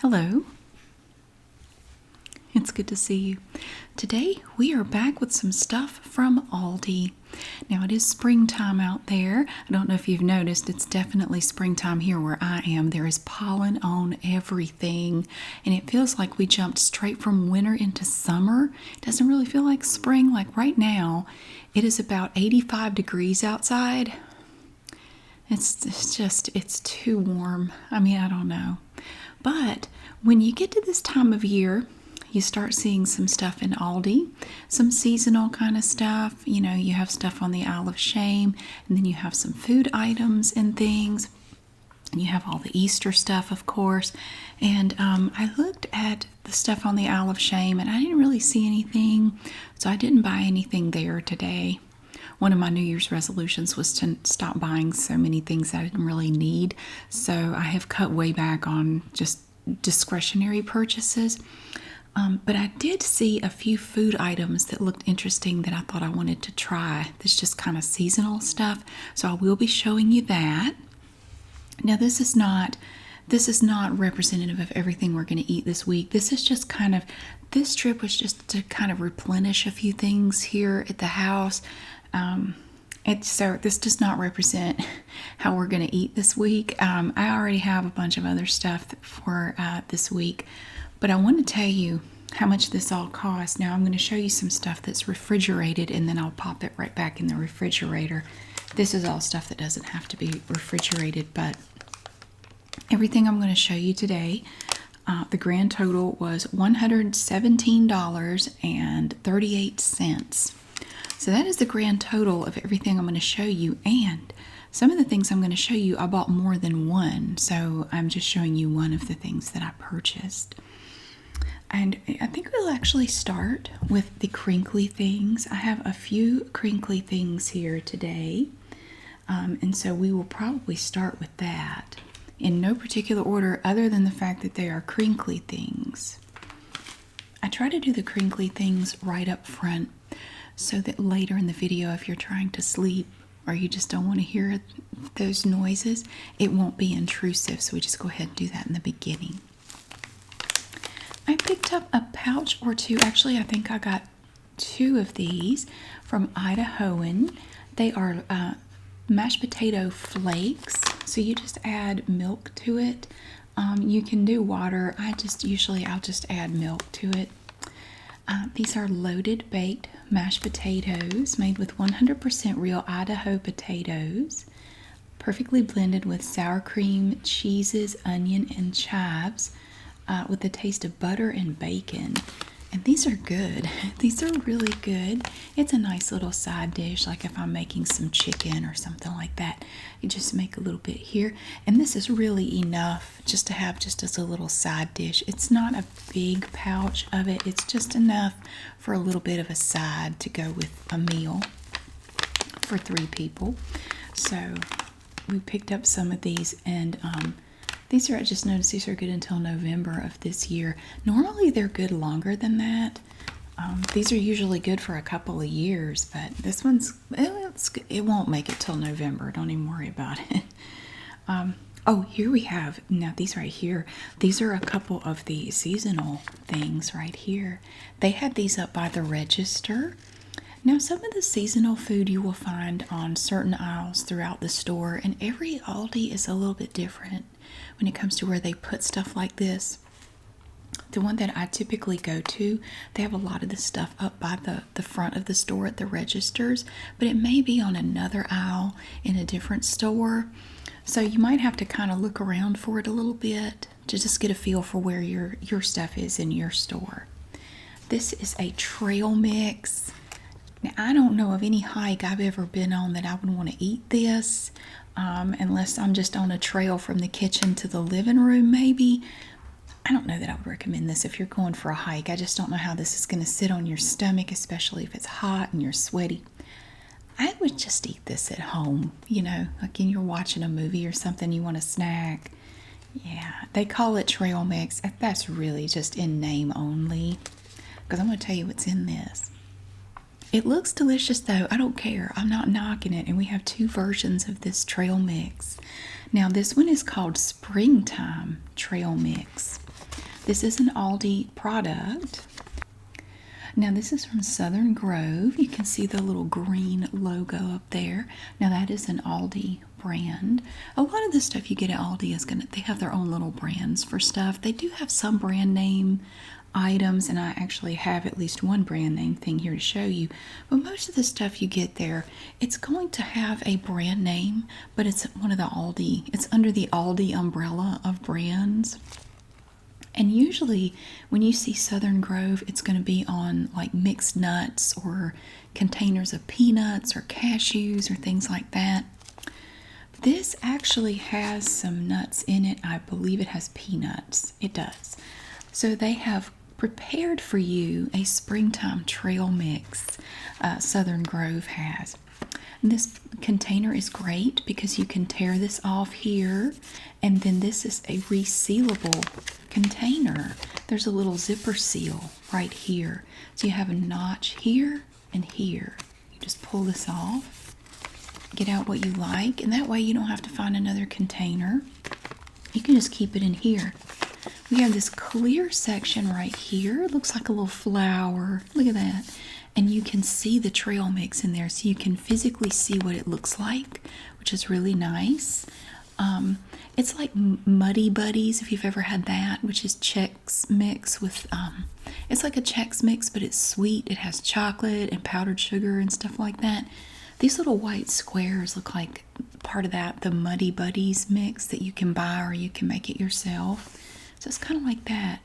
Hello. It's good to see you. Today we are back with some stuff from Aldi. Now it is springtime out there. I don't know if you've noticed, it's definitely springtime here where I am. There is pollen on everything, and it feels like we jumped straight from winter into summer. It doesn't really feel like spring. Like right now, it is about 85 degrees outside. It's too warm. I mean, I don't know. But when you get to this time of year, you start seeing some stuff in Aldi, some seasonal kind of stuff. You know, you have stuff on the Isle of Shame, and then you have some food items and things. And you have all the Easter stuff, of course. And I looked at the stuff on the Isle of Shame, and I didn't really see anything, so I didn't buy anything there today. One of my New Year's resolutions was to stop buying so many things that I didn't really need. So I have cut way back on just discretionary purchases. But I did see a few food items that looked interesting that I thought I wanted to try. This just kind of seasonal stuff. So I will be showing you that. Now this is not representative of everything we're going to eat this week. This is just this trip was just to kind of replenish a few things here at the house. So this does not represent how we're going to eat this week. I already have a bunch of other stuff for this week, but I want to tell you how much this all costs. Now I'm going to show you some stuff that's refrigerated, and then I'll pop it right back in the refrigerator. This is all stuff that doesn't have to be refrigerated, but everything I'm going to show you today, the grand total was $117.38. So that is the grand total of everything I'm going to show you. And some of the things I'm going to show you, I bought more than one. So I'm just showing you one of the things that I purchased. And I think we'll actually start with the crinkly things. I have a few crinkly things here today. And so we will probably start with that in no particular order other than the fact that they are crinkly things. I try to do the crinkly things right up front, so that later in the video, if you're trying to sleep or you just don't want to hear those noises, it won't be intrusive. So we just go ahead and do that in the beginning. I picked up a pouch or two. Actually, I think I got two of these from Idahoan. They are mashed potato flakes. So you just add milk to it. You can do water. I'll just add milk to it. These are loaded baked mashed potatoes made with 100% real Idaho potatoes, perfectly blended with sour cream, cheeses, onion, and chives, with a taste of butter and bacon. And these are good. These are really good. It's a nice little side dish, like if I'm making some chicken or something like that. You just make a little bit here. And this is really enough just to have just as a little side dish. It's not a big pouch of it. It's just enough for a little bit of a side to go with a meal for 3 people. So we picked up some of these, and these are, I just noticed these are good until November of this year. Normally they're good longer than that. These are usually good for a couple of years, but this one's, it won't make it till November. Don't even worry about it. Oh, here we have, now these right here, these are a couple of the seasonal things right here. They had these up by the register. Now, some of the seasonal food you will find on certain aisles throughout the store, and every Aldi is a little bit different when it comes to where they put stuff like this. The one that I typically go to, they have a lot of this stuff up by the front of the store at the registers, but it may be on another aisle in a different store. So you might have to kind of look around for it a little bit to just get a feel for where your stuff is in your store. This is a trail mix. Now, I don't know of any hike I've ever been on that I would want to eat this, unless I'm just on a trail from the kitchen to the living room, maybe. I don't know that I would recommend this if you're going for a hike. I just don't know how this is going to sit on your stomach, especially if it's hot and you're sweaty. I would just eat this at home, you know, like when you're watching a movie or something, you want a snack. Yeah, they call it trail mix. That's really just in name only, because I'm going to tell you what's in this. It looks delicious though. I don't care. I'm not knocking it. And we have 2 versions of this trail mix. Now this one is called Springtime Trail Mix. This is an Aldi product. Now this is from Southern Grove. You can see the little green logo up there. Now that is an Aldi brand. A lot of the stuff you get at Aldi is they have their own little brands for stuff. They do have some brand name items, and I actually have at least one brand name thing here to show you. But most of the stuff you get there, it's going to have a brand name, but it's one of the Aldi. It's under the Aldi umbrella of brands. And usually when you see Southern Grove, it's going to be on like mixed nuts or containers of peanuts or cashews or things like that. This actually has some nuts in it. I believe it has peanuts. It does. So they have prepared for you a springtime trail mix. Southern Grove has. And this container is great because you can tear this off here, and then this is a resealable container. There's a little zipper seal right here. So you have a notch here and here. You just pull this off, get out what you like, and that way you don't have to find another container. You can just keep it in here. We have this clear section right here. It looks like a little flower. Look at that. And you can see the trail mix in there, so you can physically see what it looks like, which is really nice. It's like Muddy Buddies, if you've ever had that, which is Chex Mix with, it's like a Chex Mix, but it's sweet. It has chocolate and powdered sugar and stuff like that. These little white squares look like part of that, the Muddy Buddies mix that you can buy, or you can make it yourself. So it's kind of like that.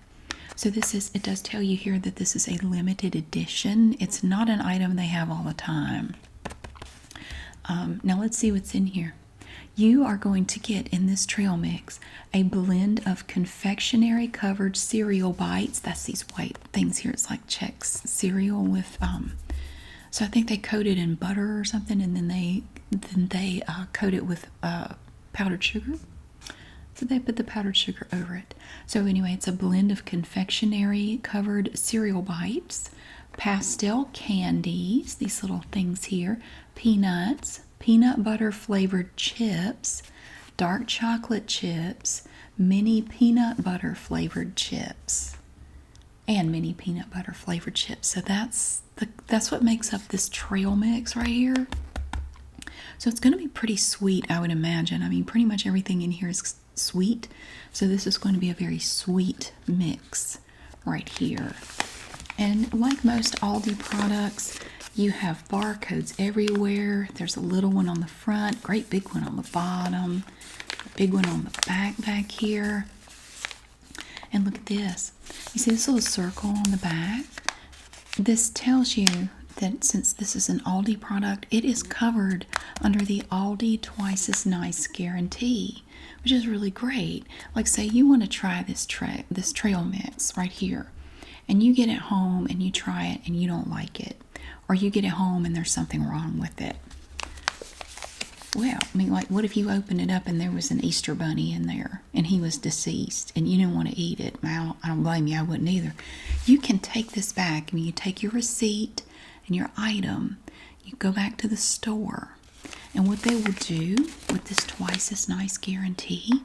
So it does tell you here that this is a limited edition. It's not an item they have all the time. Now let's see what's in here. You are going to get in this trail mix a blend of confectionery covered cereal bites. That's these white things here. It's like Chex cereal with, so I think they coat it in butter or something, and then they coat it with powdered sugar. So they put the powdered sugar over it. So anyway, it's a blend of confectionery covered cereal bites, pastel candies, these little things here, peanuts, peanut butter flavored chips, dark chocolate chips, mini peanut butter flavored chips, and mini peanut butter flavored chips. So that's what makes up this trail mix right here. So it's going to be pretty sweet, I would imagine. I mean, pretty much everything in here is sweet. So this is going to be a very sweet mix right here. And like most Aldi products, you have barcodes everywhere. There's a little one on the front, great big one on the bottom, a big one on the back here. And look at this. You see this little circle on the back? This tells you that since this is an Aldi product, it is covered under the Aldi Twice as Nice guarantee, which is really great. Like, say you want to try this trail mix right here, and you get it home and you try it and you don't like it, or you get it home and there's something wrong with it. Well, I mean, like, what if you opened it up and there was an Easter bunny in there and he was deceased and you didn't want to eat it? I don't blame you. I wouldn't either. You can take this back. I mean, you take your receipt and your item, you go back to the store, and what they will do with this Twice as Nice guarantee,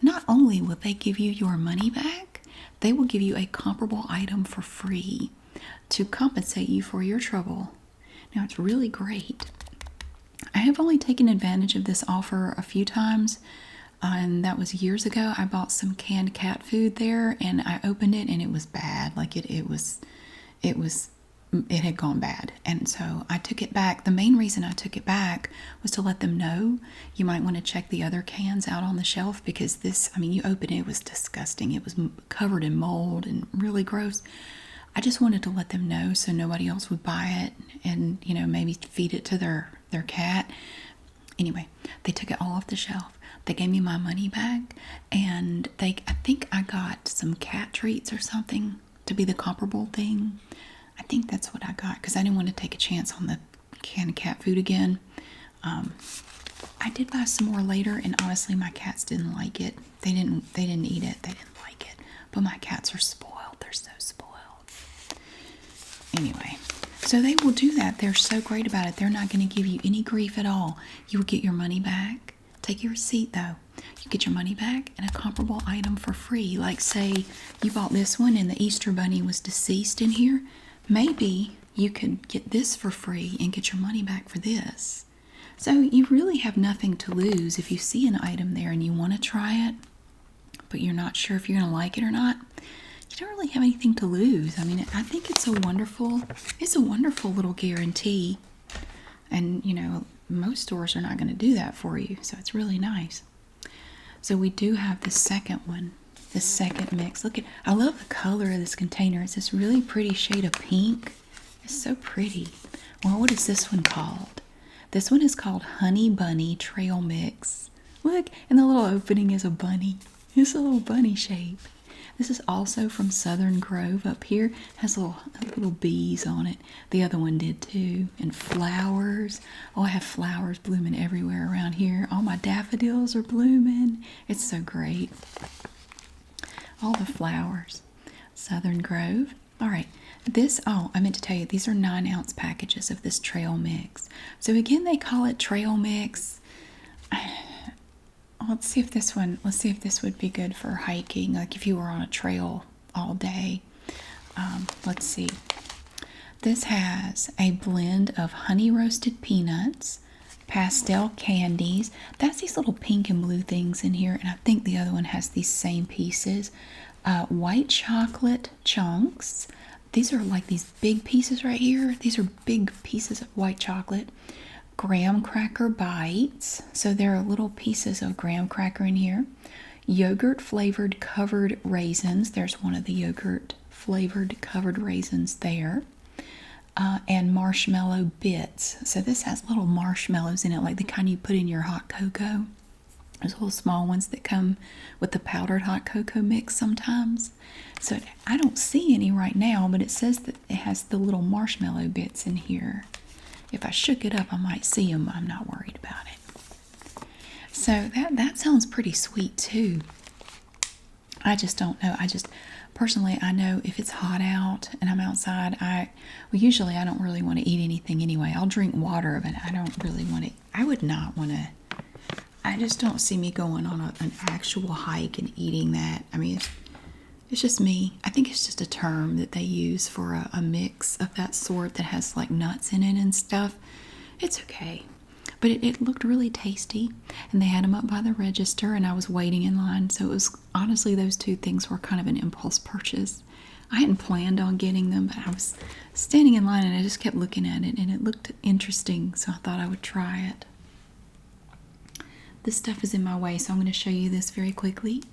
not only will they give you your money back, they will give you a comparable item for free to compensate you for your trouble. Now, it's really great. I have only taken advantage of this offer a few times, and that was years ago. I bought some canned cat food there, and I opened it, and it was bad. Like, it had gone bad, and so I took it back. The main reason I took it back was to let them know you might want to check the other cans out on the shelf, because this, I mean, you open it, it was disgusting. It was covered in mold and really gross. I just wanted to let them know so nobody else would buy it and, you know, maybe feed it to their cat. Anyway, they took it all off the shelf. They gave me my money back, and I think I got some cat treats or something to be the comparable thing. I think that's what I got, because I didn't want to take a chance on the canned cat food again. I did buy some more later, and honestly, my cats didn't like it. They didn't eat it. They didn't like it. But my cats are spoiled. They're so spoiled. Anyway, so they will do that. They're so great about it. They're not going to give you any grief at all. You will get your money back, Take your receipt though. You get your money back and a comparable item for free. Like say you bought this one and the Easter Bunny was deceased in here. Maybe you could get this for free and get your money back for this. So you really have nothing to lose if you see an item there and you want to try it, but you're not sure if you're going to like it or not. You don't really have anything to lose. I mean, I think it's a wonderful little guarantee. And, you know, most stores are not going to do that for you, so it's really nice. So we do have the second one, the second mix. Look at, I love the color of this container. It's this really pretty shade of pink. It's so pretty. Well, what is this one called? This one is called Honey Bunny Trail Mix. Look, and the little opening is a bunny. It's a little bunny shape. This is also from Southern Grove up here. It has little bees on it. The other one did too. And flowers. Oh, I have flowers blooming everywhere around here. All my daffodils are blooming. It's so great. All the flowers. Southern Grove. All right. I meant to tell you, these are 9-ounce packages of this trail mix. So again, they call it trail mix. Let's see if this would be good for hiking, like if you were on a trail all day. Let's see. This has a blend of honey roasted peanuts, pastel candies. That's these little pink and blue things in here, and I think the other one has these same pieces. White chocolate chunks. These are like these big pieces right here. These are big pieces of white chocolate. Graham cracker bites. So there are little pieces of graham cracker in here. Yogurt flavored covered raisins. There's one of the yogurt flavored covered raisins there. And marshmallow bits. So this has little marshmallows in it, like the kind you put in your hot cocoa. There's little small ones that come with the powdered hot cocoa mix sometimes. So I don't see any right now, but it says that it has the little marshmallow bits in here. If I shook it up, I might see them. I'm not worried about it. So that sounds pretty sweet too. I just don't know. Personally, I know if it's hot out and I'm outside, usually I don't really want to eat anything anyway. I'll drink water, but I don't really want to. I would not want to. I just don't see me going on an actual hike and eating that. I mean, it's just me. I think it's just a term that they use for a mix of that sort that has like nuts in it and stuff. It's okay. But it looked really tasty. And they had them up by the register and I was waiting in line. So it was, honestly, those two things were kind of an impulse purchase. I hadn't planned on getting them, but I was standing in line and I just kept looking at it and it looked interesting. So I thought I would try it. This stuff is in my way, so I'm going to show you this very quickly.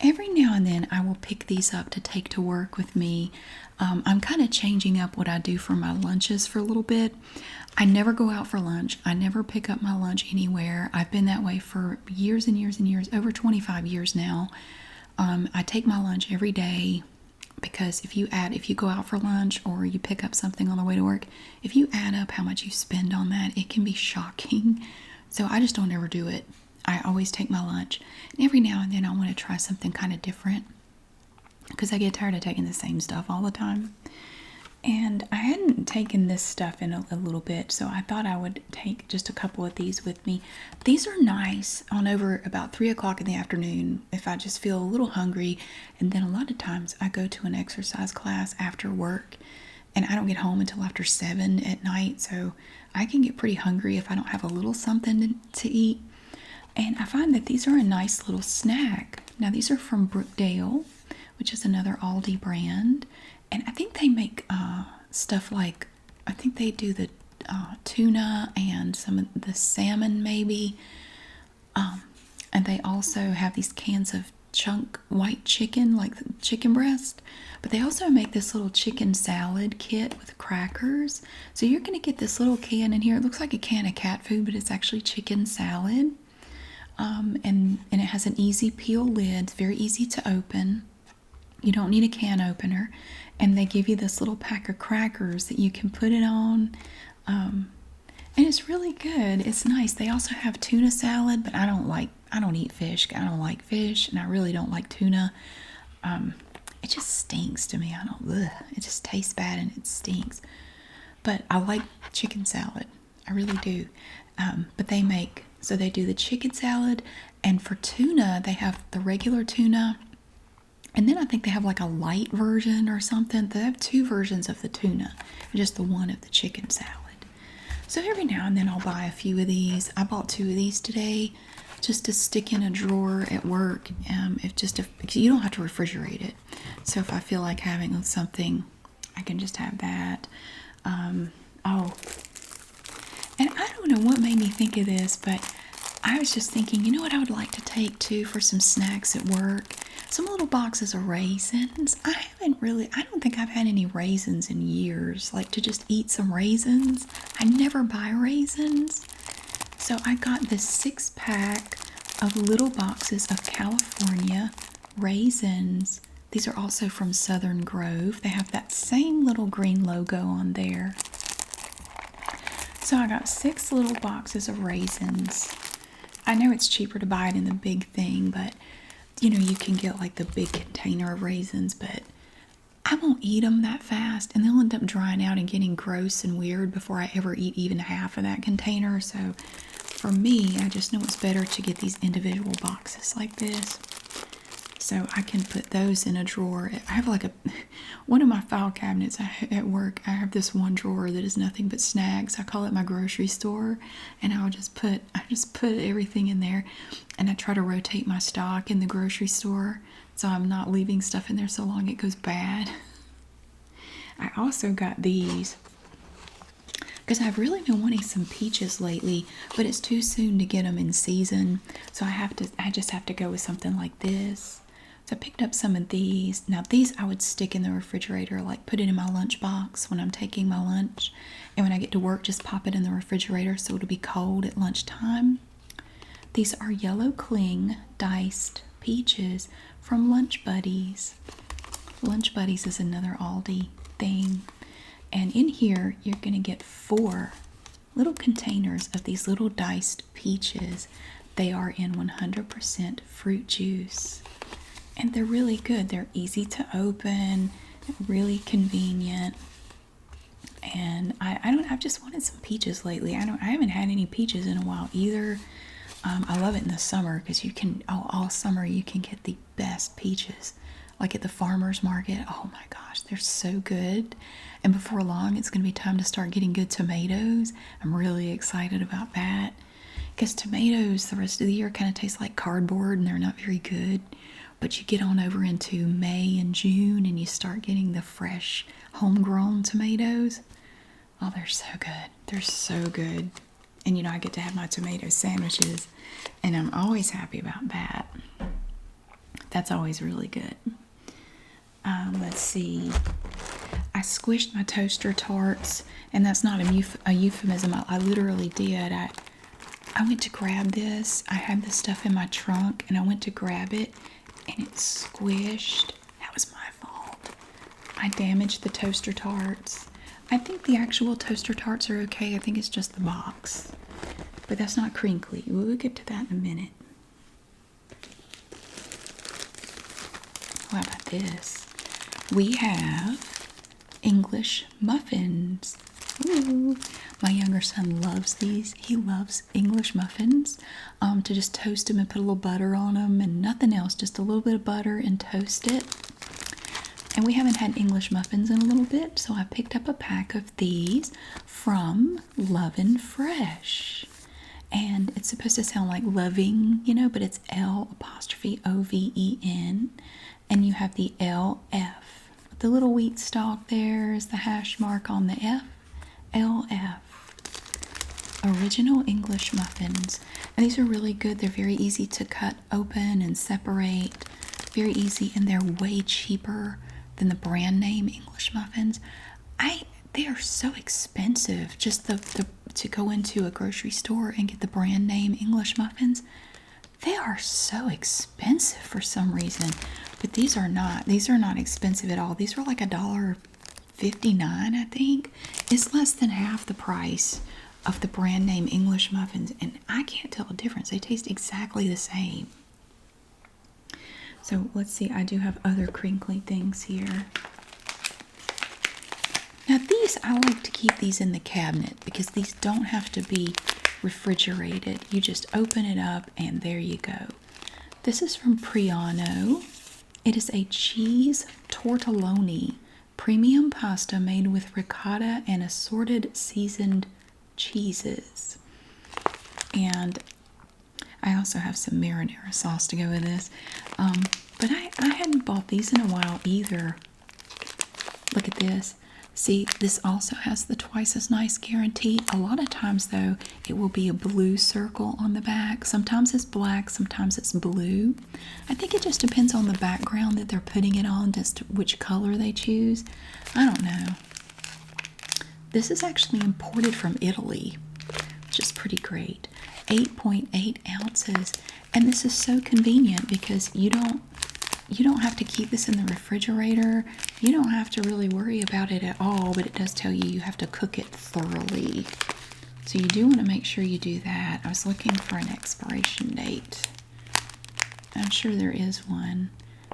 Every now and then I will pick these up to take to work with me. I'm kind of changing up what I do for my lunches for a little bit. I never go out for lunch. I never pick up my lunch anywhere. I've been that way for years and years and years, over 25 years now. I take my lunch every day because if you go out for lunch or you pick up something on the way to work, if you add up how much you spend on that, it can be shocking. So I just don't ever do it. I always take my lunch. And every now and then I want to try something kind of different because I get tired of taking the same stuff all the time. And I hadn't taken this stuff in a little bit, so I thought I would take just a couple of these with me. These are nice on over about 3 o'clock in the afternoon if I just feel a little hungry. And then a lot of times I go to an exercise class after work and I don't get home until after 7 at night, so I can get pretty hungry if I don't have a little something to eat. And I find that these are a nice little snack. Now these are from Brookdale, which is another Aldi brand. And I think they make stuff like, I think they do the tuna and some of the salmon maybe. And they also have these cans of chunk white chicken, like chicken breast. But they also make this little chicken salad kit with crackers. So you're going to get this little can in here. It looks like a can of cat food, but it's actually chicken salad. And it has an easy peel lid. It's very easy to open. You don't need a can opener. And they give you this little pack of crackers that you can put it on. And it's really good. It's nice. They also have tuna salad, but I don't eat fish. I don't like fish, and I really don't like tuna. It just stinks to me. It just tastes bad and it stinks. But I like chicken salad. I really do. But they make So they do the chicken salad, and for tuna, they have the regular tuna, and then I think they have like a light version or something. They have two versions of the tuna, and just the one of the chicken salad. So every now and then I'll buy a few of these. I bought 2 of these today just to stick in a drawer at work. Because you don't have to refrigerate it. So if I feel like having something, I can just have that. Oh, and I don't know what made me think of this, but I was just thinking, you know what I would like to take too for some snacks at work? Some little boxes of raisins. I don't think I've had any raisins in years, like to just eat some raisins. I never buy raisins. So I got this 6-pack of little boxes of California raisins. These are also from Southern Grove. They have that same little green logo on there. So I got 6 little boxes of raisins. I know it's cheaper to buy it in the big thing, but you know, you can get like the big container of raisins, but I won't eat them that fast, and they'll end up drying out and getting gross and weird before I ever eat even half of that container. So for me, I just know it's better to get these individual boxes like this. So I can put those in a drawer. I have like one of my file cabinets at work. I have this one drawer that is nothing but snacks. I call it my grocery store, and I just put everything in there, and I try to rotate my stock in the grocery store so I'm not leaving stuff in there so long it goes bad. I also got these because I've really been wanting some peaches lately, but it's too soon to get them in season. So I just have to go with something like this. So I picked up some of these. Now these I would stick in the refrigerator, like put it in my lunchbox when I'm taking my lunch. And when I get to work, just pop it in the refrigerator so it'll be cold at lunchtime. These are yellow cling diced peaches from Lunch Buddies. Lunch Buddies is another Aldi thing. And in here, you're going to get 4 little containers of these little diced peaches. They are in 100% fruit juice. And they're really good. They're easy to open, really convenient. And I've just wanted some peaches lately. I haven't had any peaches in a while either. I love it in the summer because all summer you can get the best peaches. Like at the farmer's market. Oh my gosh, they're so good. And before long, it's going to be time to start getting good tomatoes. I'm really excited about that. Because tomatoes the rest of the year kind of taste like cardboard and they're not very good. But you get on over into May and June and you start getting the fresh homegrown tomatoes. Oh, they're so good. They're so good. And you know, I get to have my tomato sandwiches and I'm always happy about that. That's always really good. Let's see. I squished my toaster tarts, and that's not a euphemism. I literally did. I went to grab this. I had this stuff in my trunk, and I went to grab it, and it squished. That was my fault. I damaged the toaster tarts. I think the actual toaster tarts are okay. I think it's just the box. But that's not crinkly. We'll get to that in a minute. How about this? We have English muffins. Ooh. My younger son loves these. He loves English muffins. To just toast them and put a little butter on them and nothing else. Just a little bit of butter and toast it. And we haven't had English muffins in a little bit, so I picked up a pack of these from Lovin' Fresh. And it's supposed to sound like loving, you know, but it's L''OVEN. And you have the LF. The little wheat stalk there is the hash mark on the F. LF. Original English muffins. And these are really good. They're very easy to cut open and separate. Very easy, and they're way cheaper than the brand name English muffins. They are so expensive. Just to go into a grocery store and get the brand name English muffins. They are so expensive for some reason. But these are not. These are not expensive at all. These are like $1.59, I think. It's less than half the price of the brand name English muffins. And I can't tell the difference. They taste exactly the same. So let's see. I do have other crinkly things here. Now these, I like to keep these in the cabinet because these don't have to be Refrigerated. You just open it up and there you go. This is from Priano. It is a cheese tortelloni, premium pasta made with ricotta and assorted seasoned cheeses. And I also have some marinara sauce to go with this. But I hadn't bought these in a while either. Look at this. See, this also has the twice as nice guarantee. A lot of times, though, it will be a blue circle on the back. Sometimes it's black, sometimes it's blue. I think it just depends on the background that they're putting it on, just which color they choose. I don't know. This is actually imported from Italy, which is pretty great. 8.8 ounces. And this is so convenient because you don't have to keep this in the refrigerator. You don't have to really worry about it at all, but it does tell you have to cook it thoroughly. So you do want to make sure you do that. I was looking for an expiration date. I'm sure there is one.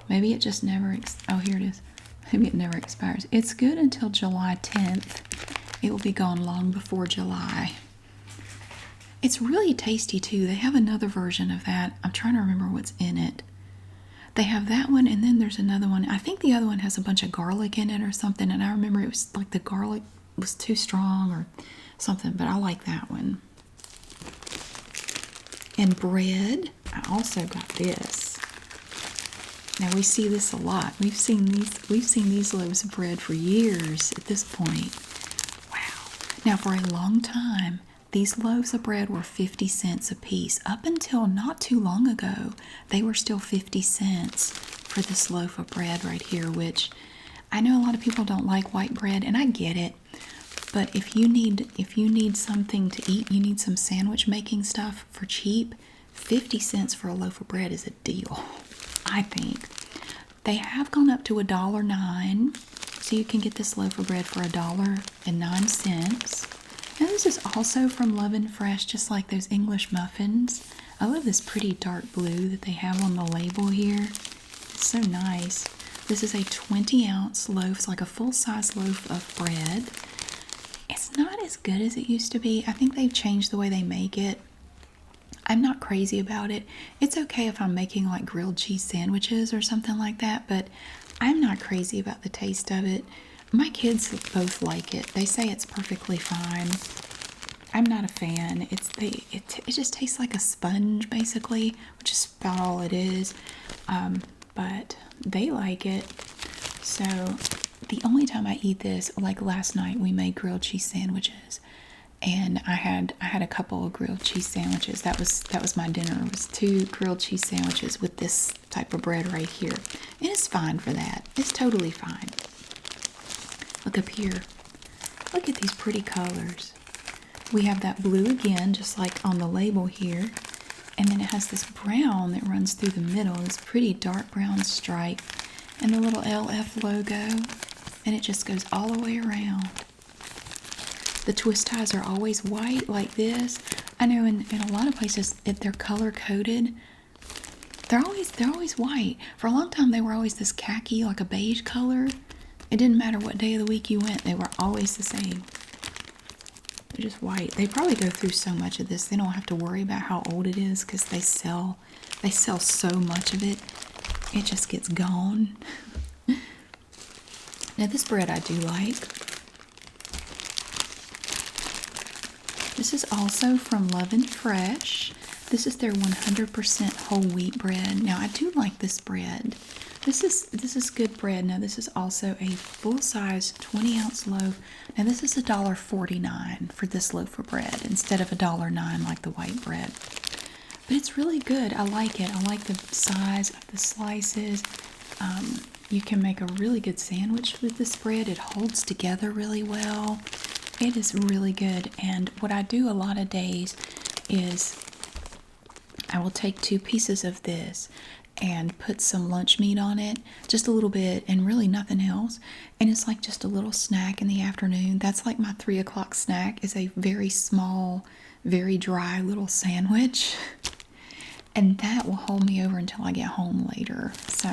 Maybe it just never, oh, here it is. Maybe it never expires. It's good until July 10th. It will be gone long before July. It's really tasty too. They have another version of that. I'm trying to remember what's in it. They have that one, and then there's another one. I think the other one has a bunch of garlic in it or something, and I remember it was like the garlic was too strong or something, but I like that one. And bread, I also got this. Now we see this a lot. We've seen these loaves of bread for years at this point. Wow. Now for a long time, these loaves of bread were 50 cents a piece. Up until not too long ago, they were still 50 cents for this loaf of bread right here, which I know a lot of people don't like white bread, and I get it. But if you need something to eat, you need some sandwich making stuff for cheap, 50 cents for a loaf of bread is a deal, I think. They have gone up to $1.09, so you can get this loaf of bread for $1.09. Now this is also from Love and Fresh, just like those English muffins. I love this pretty dark blue that they have on the label here. It's so nice. This is a 20-ounce loaf. It's like a full-size loaf of bread. It's not as good as it used to be. I think they've changed the way they make it. I'm not crazy about it. It's okay if I'm making like grilled cheese sandwiches or something like that, but I'm not crazy about the taste of it. My kids both like it. They say it's perfectly fine. I'm not a fan. It just tastes like a sponge basically, which is about all it is. But they like it. So the only time I eat this, like last night, we made grilled cheese sandwiches, and I had a couple of grilled cheese sandwiches. That was my dinner. It was 2 grilled cheese sandwiches with this type of bread right here, and it's fine for that. It's totally fine. Look up here. Look at these pretty colors. We have that blue again, just like on the label here. And then it has this brown that runs through the middle, this pretty dark brown stripe. And the little LF logo. And it just goes all the way around. The twist ties are always white like this. I know in a lot of places, if they're color coded, they're always white. For a long time, they were always this khaki, like a beige color. It didn't matter what day of the week you went, they were always the same. They're just white. They probably go through so much of this, they don't have to worry about how old it is because they sell so much of it. It just gets gone. Now this bread I do like. This is also from Love and Fresh. This is their 100% whole wheat bread. Now I do like this bread. This is good bread. Now this is also a full-size 20-ounce loaf. Now this is $1.49 for this loaf of bread instead of $1.09 like the white bread. But it's really good. I like it. I like the size of the slices. You can make a really good sandwich with this bread. It holds together really well. It is really good. And what I do a lot of days is I will take 2 pieces of this and put some lunch meat on it, just a little bit, and really nothing else. And it's like just a little snack in the afternoon. That's like my 3 o'clock snack, is a very small, very dry little sandwich. And that will hold me over until I get home later. So,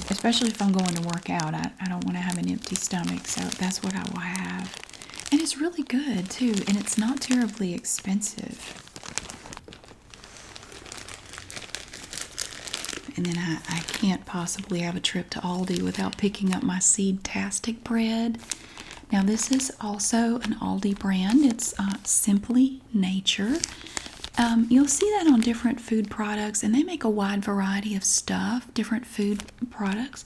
especially if I'm going to work out, I don't want to have an empty stomach. So that's what I will have. And is really good too, and it's not terribly expensive. And then I can't possibly have a trip to Aldi without picking up my Seed-tastic bread. Now this is also an Aldi brand. It's Simply Nature. You'll see that on different food products, and they make a wide variety of stuff, different food products.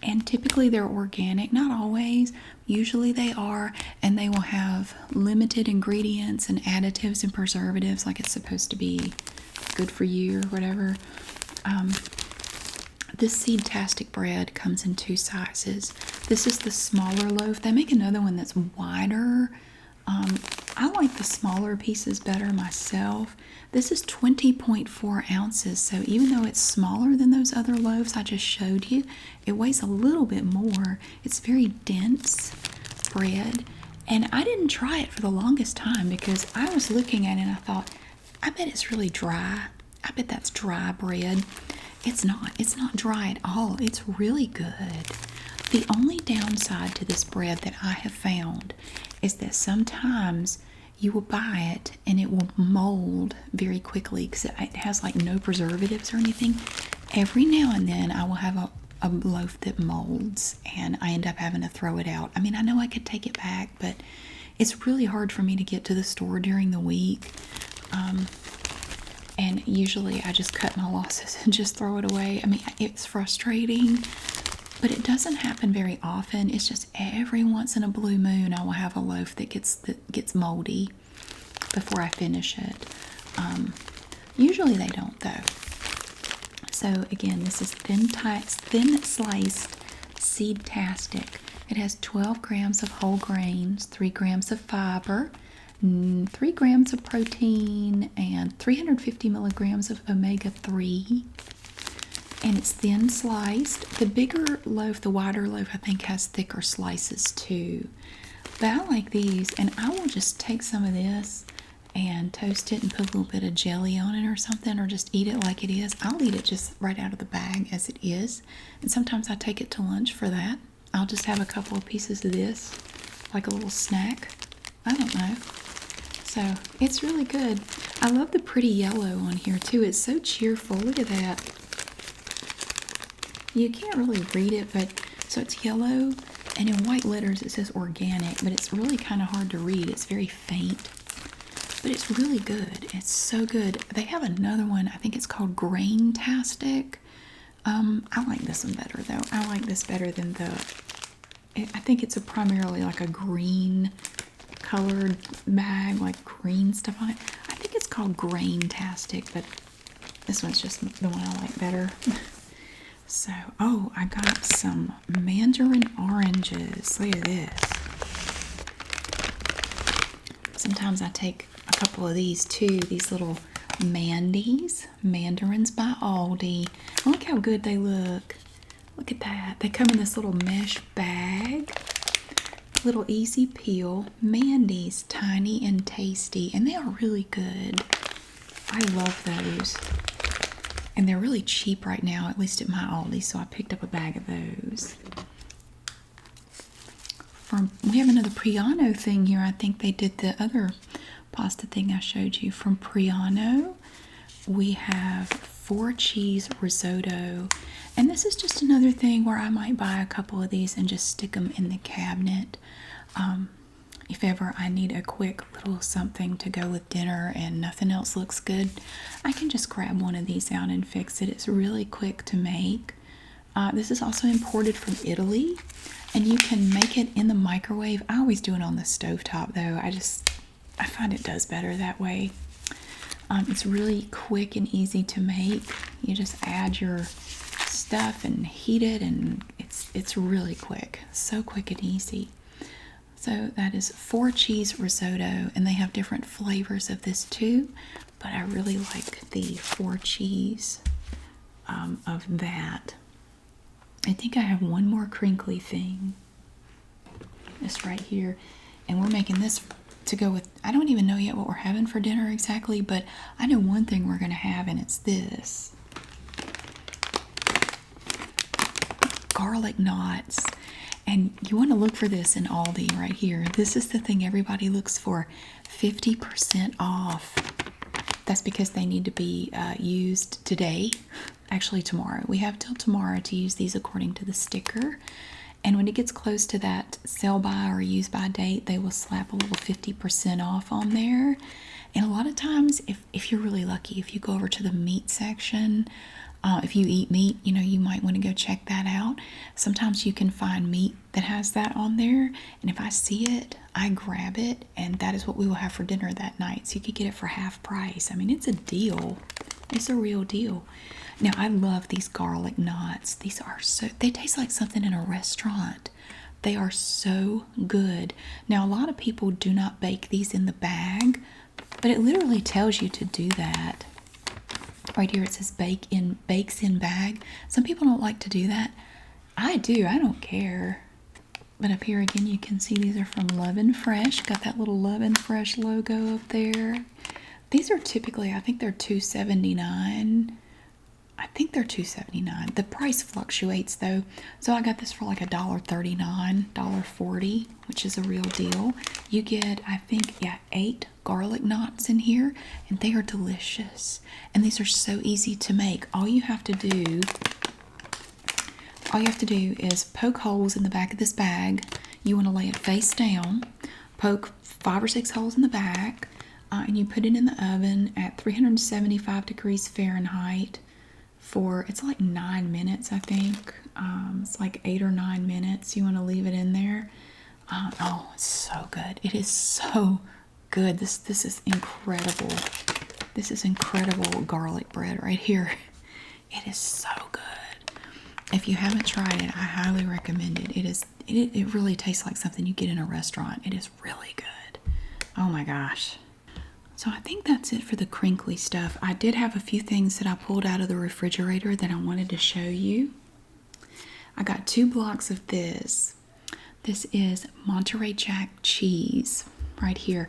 And typically they're organic, not always. Usually they are, and they will have limited ingredients and additives and preservatives, like it's supposed to be good for you or whatever. This Seed-tastic bread comes in 2 sizes. This is the smaller loaf. They make another one that's wider. I like the smaller pieces better myself. This is 20.4 ounces, so even though it's smaller than those other loaves I just showed you, it weighs a little bit more. It's very dense bread, and I didn't try it for the longest time because I was looking at it and I thought, I bet it's really dry. I bet that's dry bread. It's not. It's not dry at all. It's really good. The only downside to this bread that I have found is that sometimes you will buy it and it will mold very quickly because it has like no preservatives or anything. Every now and then I will have a loaf that molds and I end up having to throw it out. I mean, I know I could take it back, but it's really hard for me to get to the store during the week. And usually I just cut my losses and just throw it away. I mean, it's frustrating, but it doesn't happen very often. It's just every once in a blue moon I will have a loaf that gets moldy before I finish it. Usually they don't though. So again, this is thin sliced Seed-tastic. It has 12 grams of whole grains, 3 grams of fiber, 3 grams of protein, and 350 milligrams of omega-3. And it's thin sliced. The bigger loaf, the wider loaf, I think has thicker slices too. But I like these, and I will just take some of this and toast it and put a little bit of jelly on it or something, or just eat it like it is. I'll eat it just right out of the bag as it is. And sometimes I take it to lunch for that. I'll just have a couple of pieces of this, like a little snack. I don't know. So it's really good. I love the pretty yellow on here too. It's so cheerful. Look at that. You can't really read it, but so it's yellow, and in white letters it says organic, but it's really kind of hard to read. It's very faint, but it's really good. It's so good. They have another one. I think it's called Grain-tastic. I like this one better though. I like this better than I think it's primarily like a green colored bag, like green stuff on it. I think it's called Grain-tastic, but this one's just the one I like better. So, oh, I got some mandarin oranges. Look at this. Sometimes I take a couple of these too, these little mandarins by Aldi. Look how good they look. Look at that. They come in this little mesh bag. Little easy peel. Mandy's, tiny and tasty, and they are really good. I love those. And they're really cheap right now, at least at my Aldi, so I picked up a bag of those. We have another Priano thing here. I think they did the other pasta thing I showed you. From Priano, we have 4-cheese risotto. And this is just another thing where I might buy a couple of these and just stick them in the cabinet. If ever I need a quick little something to go with dinner and nothing else looks good, I can just grab one of these out and fix it. It's really quick to make. This is also imported from Italy, and you can make it in the microwave. I always do it on the stovetop though. I find it does better that way. It's really quick and easy to make. You just add your stuff and heat it, and it's really quick. So quick and easy. So that is 4-cheese risotto, and they have different flavors of this too, but I really like the 4-cheese of that. I think I have one more crinkly thing. This right here, and we're making this to go with, I don't even know yet what we're having for dinner exactly, but I know one thing we're going to have, and it's this. Garlic knots. And you want to look for this in Aldi right here. This is the thing everybody looks for, 50% off. That's because they need to be used today, actually tomorrow. We have till tomorrow to use these according to the sticker. And when it gets close to that sell by or use by date, they will slap a little 50% off on there. And a lot of times, if you're really lucky, if you go over to the meat section, if you eat meat, you might want to go check that out. Sometimes you can find meat that has that on there. And if I see it, I grab it. And that is what we will have for dinner that night. So you could get it for half price. I mean, it's a deal. It's a real deal. Now, I love these garlic knots. They taste like something in a restaurant. They are so good. Now, a lot of people do not bake these in the bag, but it literally tells you to do that. Right here it says bakes in bag. Some people don't like to do that. I do. I don't care. But up here again, you can see these are from Love and Fresh. Got that little Love and Fresh logo up there. These are typically, I think they're $2.79. I think they're $2.79. The price fluctuates though. So I got this for like $1.39, $1.40, which is a real deal. You get, I think, 8 garlic knots in here, and they are delicious. And these are so easy to make. All you have to do is poke holes in the back of this bag. You want to lay it face down, poke 5 or 6 holes in the back, and you put it in the oven at 375 degrees Fahrenheit for, it's like 9 minutes, I think. It's like 8 or 9 minutes. You want to leave it in there. Oh, it's so good. It is so good. This is incredible. This is incredible garlic bread right here. It is so good. If you haven't tried it, I highly recommend it. It really tastes like something you get in a restaurant. It is really good. Oh my gosh. So I think that's it for the crinkly stuff. I did have a few things that I pulled out of the refrigerator that I wanted to show you. I got 2 blocks of this. This is Monterey Jack cheese right here.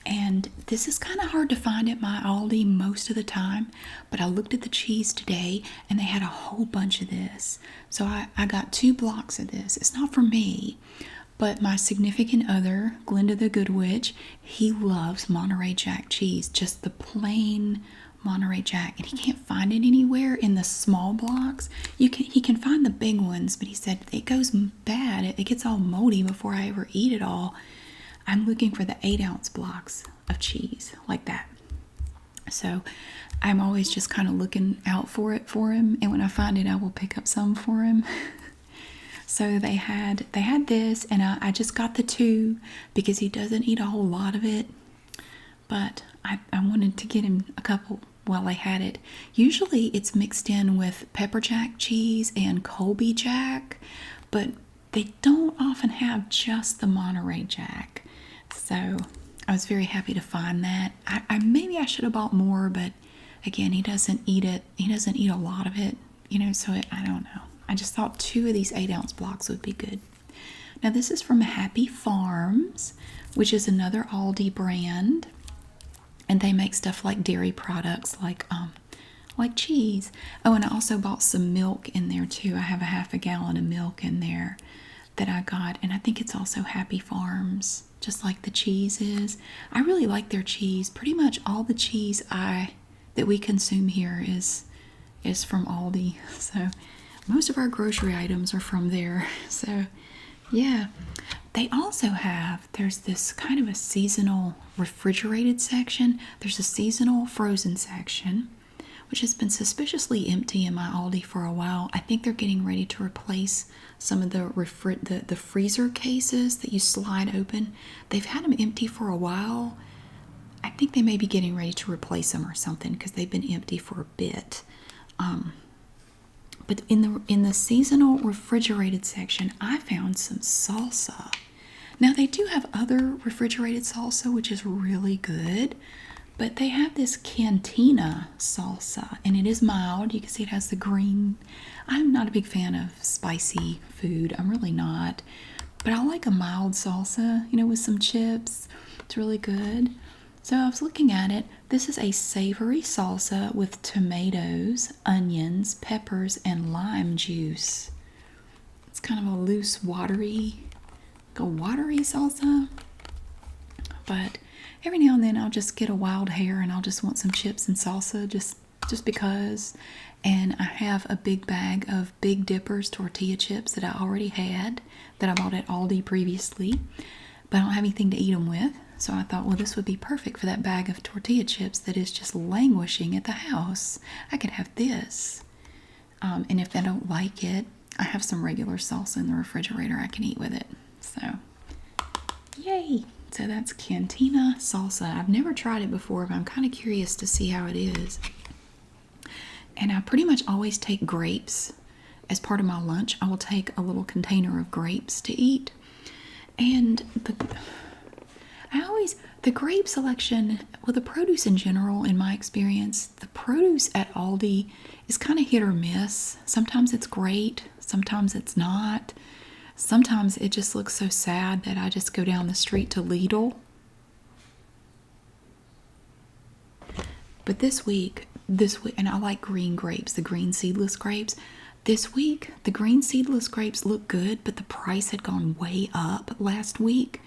And this is kind of hard to find at my Aldi most of the time, but I looked at the cheese today and they had a whole bunch of this. So I got 2 blocks of this. It's not for me, but my significant other, Glenda the Good Witch, he loves Monterey Jack cheese, just the plain Monterey Jack, and he can't find it anywhere in the small blocks. He can find the big ones, but he said it goes bad. It gets all moldy before I ever eat it all. I'm looking for the 8-ounce blocks of cheese like that. So I'm always just kind of looking out for it for him, and when I find it, I will pick up some for him. So they had this, and I just got the 2 because he doesn't eat a whole lot of it. But I wanted to get him a couple while they had it. Usually it's mixed in with pepper jack cheese and Colby Jack, but they don't often have just the Monterey Jack. So I was very happy to find that. Maybe I should have bought more, but again, he doesn't eat it. He doesn't eat a lot of it, so I don't know. I just thought 2 of these 8-ounce blocks would be good. Now this is from Happy Farms, which is another Aldi brand. And they make stuff like dairy products, like cheese. Oh, and I also bought some milk in there too. I have a half a gallon of milk in there that I got, and I think it's also Happy Farms, just like the cheese is. I really like their cheese. Pretty much all the cheese that we consume here is from Aldi. So most of our grocery items are from there. So yeah. They also there's this kind of a seasonal refrigerated section. There's a seasonal frozen section, which has been suspiciously empty in my Aldi for a while. I think they're getting ready to replace some of the freezer cases that you slide open. They've had them empty for a while. I think they may be getting ready to replace them or something because they've been empty for a bit. But in the seasonal refrigerated section, I found some salsa. Now they do have other refrigerated salsa, which is really good, but they have this cantina salsa, and it is mild. You can see it has the green. I'm not a big fan of spicy food. I'm really not, but I like a mild salsa, with some chips. It's really good. So I was looking at it. This is a savory salsa with tomatoes, onions, peppers, and lime juice. It's kind of a loose, watery salsa. But every now and then I'll just get a wild hair and I'll just want some chips and salsa just because. And I have a big bag of Big Dippers tortilla chips that I already had that I bought at Aldi previously, but I don't have anything to eat them with. So I thought, well, this would be perfect for that bag of tortilla chips that is just languishing at the house. I could have this. And if I don't like it, I have some regular salsa in the refrigerator I can eat with it. So, yay! So that's Cantina salsa. I've never tried it before, but I'm kind of curious to see how it is. And I pretty much always take grapes as part of my lunch. I will take a little container of grapes to eat. And the grape selection, well, the produce in general, in my experience, the produce at Aldi is kind of hit or miss. Sometimes it's great, sometimes it's not. Sometimes it just looks so sad that I just go down the street to Lidl. But this week, and I like green grapes, the green seedless grapes. This week, the green seedless grapes look good, but the price had gone way up last week.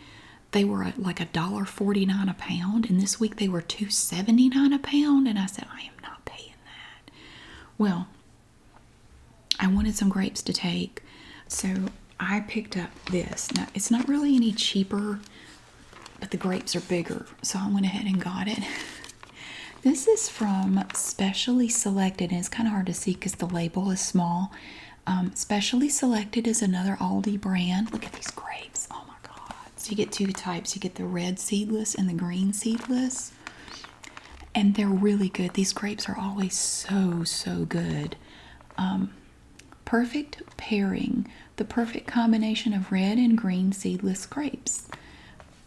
They were at like $1.49 a pound, and this week they were $2.79 a pound, and I said, I am not paying that. Well, I wanted some grapes to take, so I picked up this. Now, it's not really any cheaper, but the grapes are bigger, so I went ahead and got it. This is from Specially Selected, and it's kind of hard to see because the label is small. Specially Selected is another Aldi brand. Look at these grapes. Oh my God. So you get two types. You get the red seedless and the green seedless. And they're really good. These grapes are always so good. Perfect pairing. The perfect combination of red and green seedless grapes.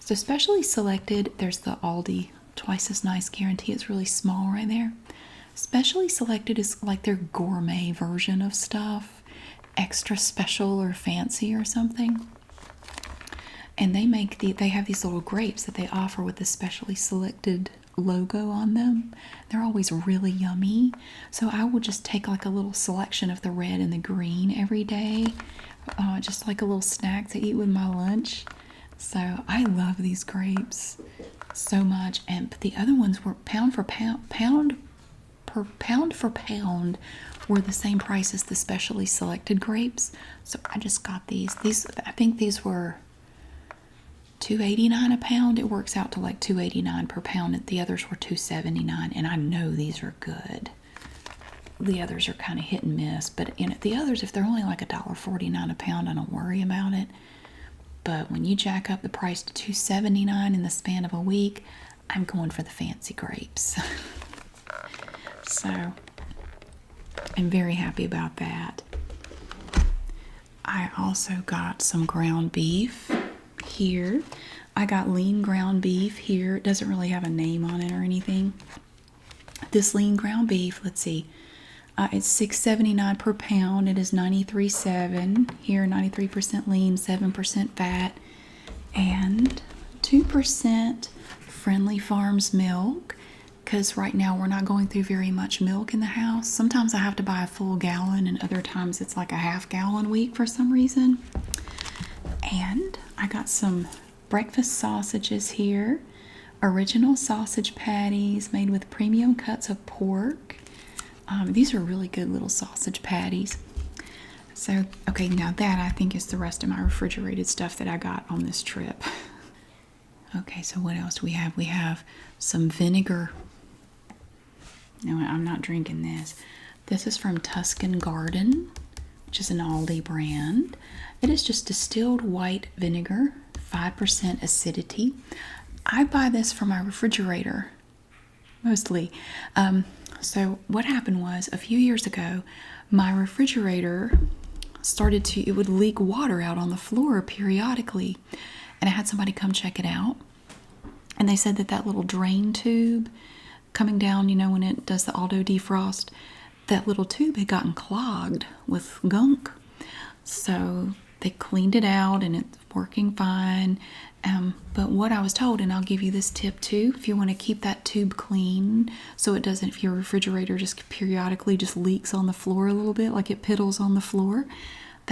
So Specially Selected, there's the Aldi Twice as Nice guarantee. It's really small right there. Specially Selected is like their gourmet version of stuff, extra special or fancy or something. And they have these little grapes that they offer with the Specially Selected logo on them. They're always really yummy. So I will just take like a little selection of the red and the green every day, just like a little snack to eat with my lunch. So I love these grapes so much. And the other ones were pound for pound were the same price as the Specially Selected grapes. So I just got these. I think these were $2.89 a pound. It works out to like $2.89 per pound. And the others were $2.79, and I know these are good. The others are kind of hit and miss, but the others, if they're only like $1.49 a pound, I don't worry about it. But when you jack up the price to $2.79 in the span of a week, I'm going for the fancy grapes. So I'm very happy about that. I also got some ground beef here. I got lean ground beef here. It doesn't really have a name on it or anything. This lean ground beef, let's see. It's $6.79 per pound. It is 93.7. Here, 93% lean, 7% fat, and 2% Friendly Farms milk. Because right now we're not going through very much milk in the house. Sometimes I have to buy a full gallon, and other times it's like a half-gallon week for some reason. And I got some breakfast sausages here. Original sausage patties made with premium cuts of pork. These are really good little sausage patties. So, okay, now that I think is the rest of my refrigerated stuff that I got on this trip. Okay, so what else do we have? We have some vinegar. No, I'm not drinking this. This is from Tuscan Garden, which is an Aldi brand. It is just distilled white vinegar, 5% acidity. I buy this for my refrigerator, mostly. So what happened was, a few years ago, my refrigerator it would leak water out on the floor periodically. And I had somebody come check it out. And they said that little drain tube coming down, when it does the auto defrost, that little tube had gotten clogged with gunk. So they cleaned it out and it's working fine. But what I was told, and I'll give you this tip too, if you want to keep that tube clean so it doesn't, if your refrigerator just periodically just leaks on the floor a little bit, like it piddles on the floor,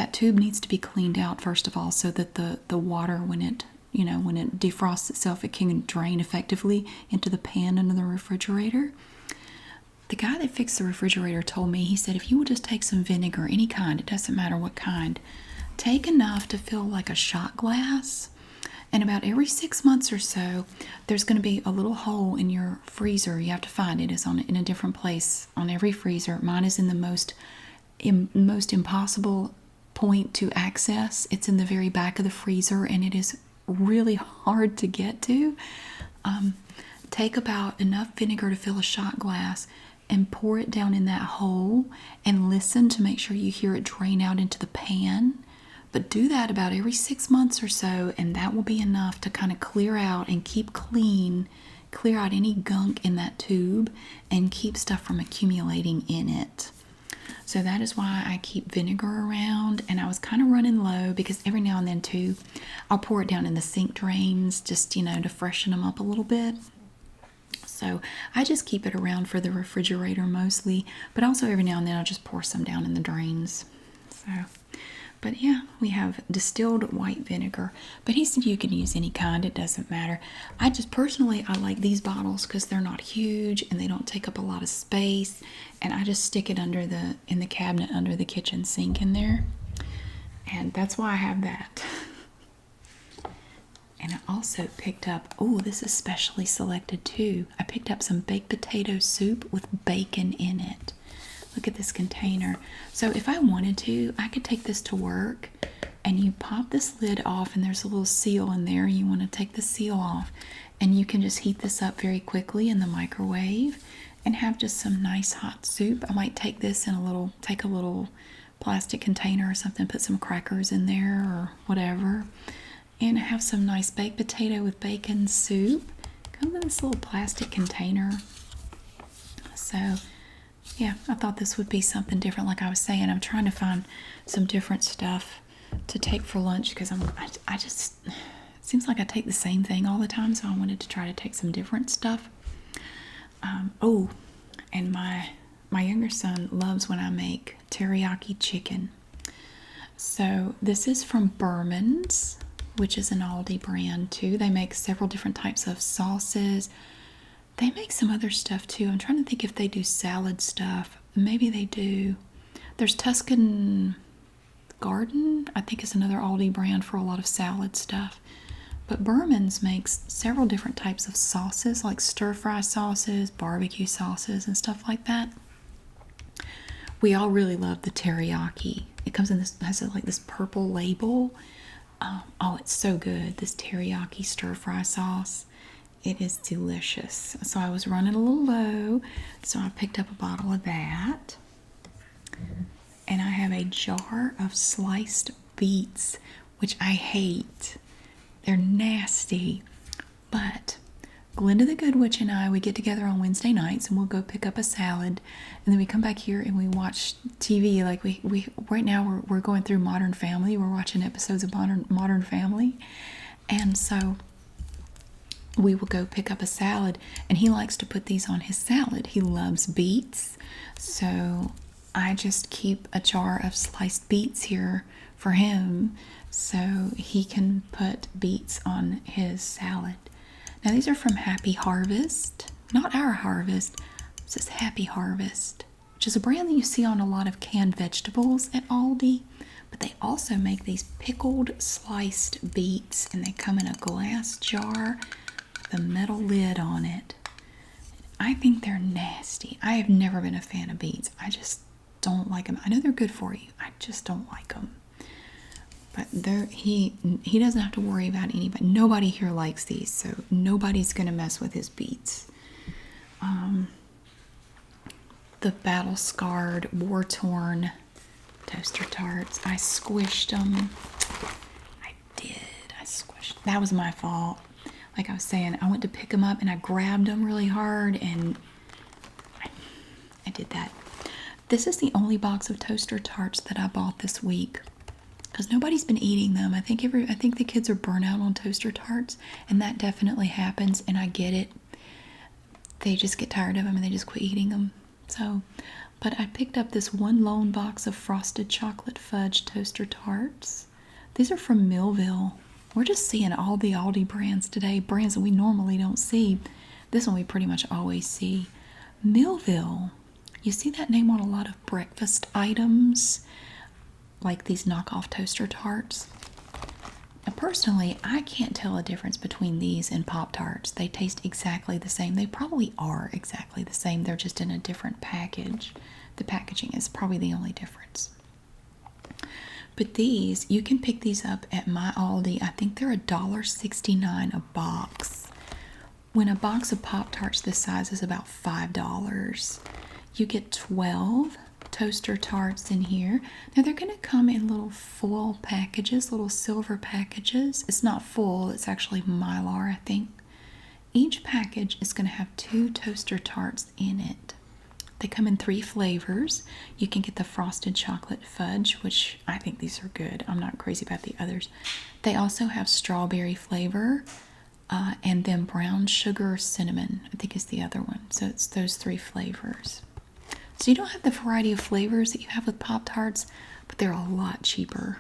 that tube needs to be cleaned out first of all, so that the water, when it when it defrosts itself, it can drain effectively into the pan under the refrigerator. The guy that fixed the refrigerator told me, he said, if you will just take some vinegar, any kind, it doesn't matter what kind, take enough to fill like a shot glass, and about every 6 months or so, there's going to be a little hole in your freezer. You have to find it. It's in a different place on every freezer. Mine is in the most impossible point to access. It's in the very back of the freezer, and it is really hard to get to. Take about enough vinegar to fill a shot glass and pour it down in that hole, and listen to make sure you hear it drain out into the pan. But do that about every 6 months or so, and that will be enough to kind of clear out and keep clean, clear out any gunk in that tube, and keep stuff from accumulating in it. So that is why I keep vinegar around, and I was kind of running low because every now and then too, I'll pour it down in the sink drains just, to freshen them up a little bit. So I just keep it around for the refrigerator mostly, but also every now and then I'll just pour some down in the drains. But yeah, we have distilled white vinegar. But he said you can use any kind, it doesn't matter. I like these bottles because they're not huge and they don't take up a lot of space. And I just stick it in the cabinet under the kitchen sink in there. And that's why I have that. And I also picked up, this is specially selected too. I picked up some baked potato soup with bacon in it. Look at this container. So if I wanted to, I could take this to work, and you pop this lid off, and there's a little seal in there. You want to take the seal off, and you can just heat this up very quickly in the microwave and have just some nice hot soup. I might take this in take a little plastic container or something, put some crackers in there or whatever, and have some nice baked potato with bacon soup. Comes in this little plastic container. So yeah, I thought this would be something different. Like I was saying, I'm trying to find some different stuff to take for lunch because I just, it seems like I take the same thing all the time, so I wanted to try to take some different stuff. And my younger son loves when I make teriyaki chicken. So this is from Berman's, which is an Aldi brand too. They make several different types of sauces. They make some other stuff too. I'm trying to think if they do salad stuff. Maybe they do. There's Tuscan Garden, I think, is another Aldi brand for a lot of salad stuff. But Berman's makes several different types of sauces, like stir-fry sauces, barbecue sauces, and stuff like that. We all really love the teriyaki. It comes in has like this purple label. It's so good, this teriyaki stir-fry sauce. It is delicious. So I was running a little low, so I picked up a bottle of that. And I have a jar of sliced beets, which I hate. They're nasty. But Glenda the Good Witch and I, we get together on Wednesday nights and we'll go pick up a salad. And then we come back here and we watch TV. Like we right now we're going through Modern Family. We're watching episodes of Modern Family. And so we will go pick up a salad, and he likes to put these on his salad. He loves beets, so I just keep a jar of sliced beets here for him so he can put beets on his salad. Now these are from Happy Harvest, not our Harvest. This is Happy Harvest, which is a brand that you see on a lot of canned vegetables at Aldi, but they also make these pickled sliced beets, and they come in a glass jar with a metal lid on it. I think they're nasty. I have never been a fan of beets. I just don't like them. I know they're good for you. I just don't like them. But he doesn't have to worry about anybody. Nobody here likes these, so nobody's going to mess with his beets. The battle-scarred, war-torn toaster tarts. I squished them. I squished. That was my fault. Like I was saying, I went to pick them up and I grabbed them really hard, and I did that. This is the only box of toaster tarts that I bought this week because nobody's been eating them. I think the kids are burnt out on toaster tarts, and that definitely happens, and I get it. They just get tired of them and they just quit eating them. So But I picked up this one lone box of frosted chocolate fudge toaster tarts. These are from Millville. We're just seeing all the Aldi brands today, brands that we normally don't see. This one we pretty much always see. Millville. You see that name on a lot of breakfast items, like these knockoff toaster tarts. Now, personally, I can't tell a difference between these and Pop-Tarts. They taste exactly the same. They probably are exactly the same. They're just in a different package. The packaging is probably the only difference. But these, you can pick these up at my Aldi. I think they're $1.69 a box. When a box of Pop-Tarts this size is about $5, you get 12 toaster tarts in here. Now they're going to come in little foil packages, little silver packages. It's not full, it's actually Mylar, I think. Each package is going to have 2 toaster tarts in it. They come in 3 flavors. You can get the frosted chocolate fudge, which I think these are good. I'm not crazy about the others. They also have strawberry flavor, and then brown sugar cinnamon, I think is the other one. So it's those 3 flavors. So you don't have the variety of flavors that you have with Pop-Tarts, but they're a lot cheaper.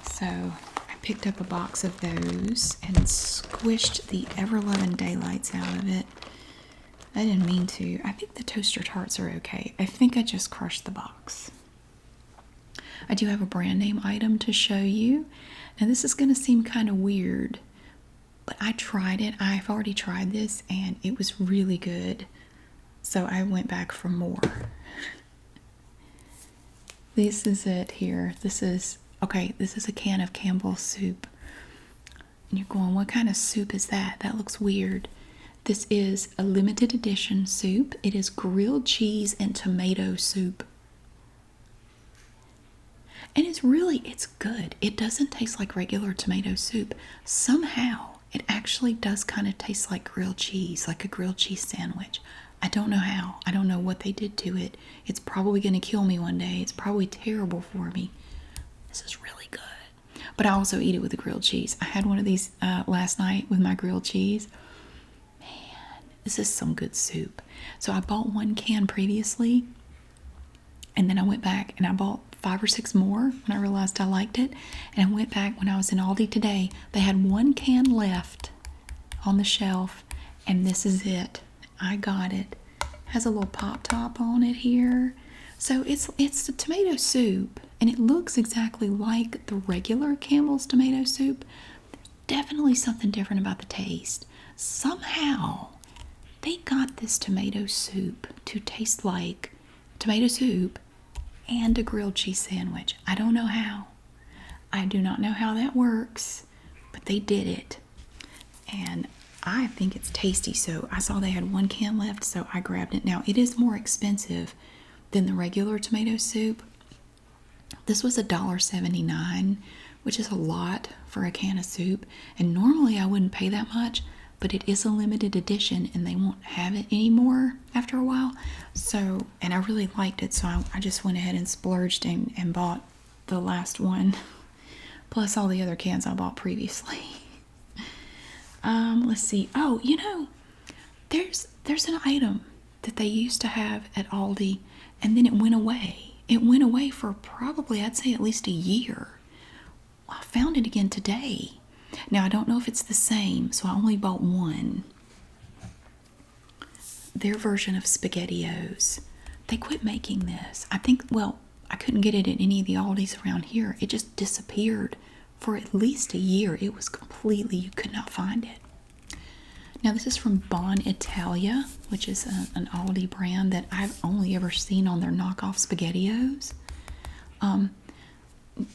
So I picked up a box of those and squished the ever-loving daylights out of it. I didn't mean to. I think the toaster tarts are okay. I think I just crushed the box. I do have a brand name item to show you. Now this is going to seem kind of weird, but I tried it. I've already tried this and it was really good. So I went back for more. This is it here. This is a can of Campbell's soup. And you're going, what kind of soup is that? That looks weird. This is a limited edition soup. It is grilled cheese and tomato soup. And it's good. It doesn't taste like regular tomato soup. Somehow, it actually does kind of taste like grilled cheese, like a grilled cheese sandwich. I don't know how. I don't know what they did to it. It's probably going to kill me one day. It's probably terrible for me. This is really good. But I also eat it with the grilled cheese. I had one of these last night with my grilled cheese. This is some good soup. So I bought 1 can previously, and then I went back and I bought 5 or 6 more when I realized I liked it. And I went back when I was in Aldi today. They had 1 can left on the shelf, and this is it. I got it. Has a little pop top on it here. So it's the tomato soup, and it looks exactly like the regular Campbell's tomato soup. There's definitely something different about the taste. Somehow they got this tomato soup to taste like tomato soup and a grilled cheese sandwich. I don't know how. I do not know how that works, but they did it. And I think it's tasty, so I saw they had 1 can left, so I grabbed it. Now, it is more expensive than the regular tomato soup. This was $1.79, which is a lot for a can of soup. And normally I wouldn't pay that much, but it is a limited edition and they won't have it anymore after a while. So, and I really liked it, so I just went ahead and splurged and bought the last one, plus all the other cans I bought previously. Let's see. Oh, you know, there's an item that they used to have at Aldi, and then it went away. It went away for probably, I'd say, at least a year. I found it again today. Now, I don't know if it's the same, so I only bought 1. Their version of SpaghettiOs. They quit making this. I think, well, I couldn't get it at any of the Aldis around here. It just disappeared for at least a year. It was completely, you could not find it. Now, this is from Bon Italia, which is an Aldi brand that I've only ever seen on their knockoff SpaghettiOs.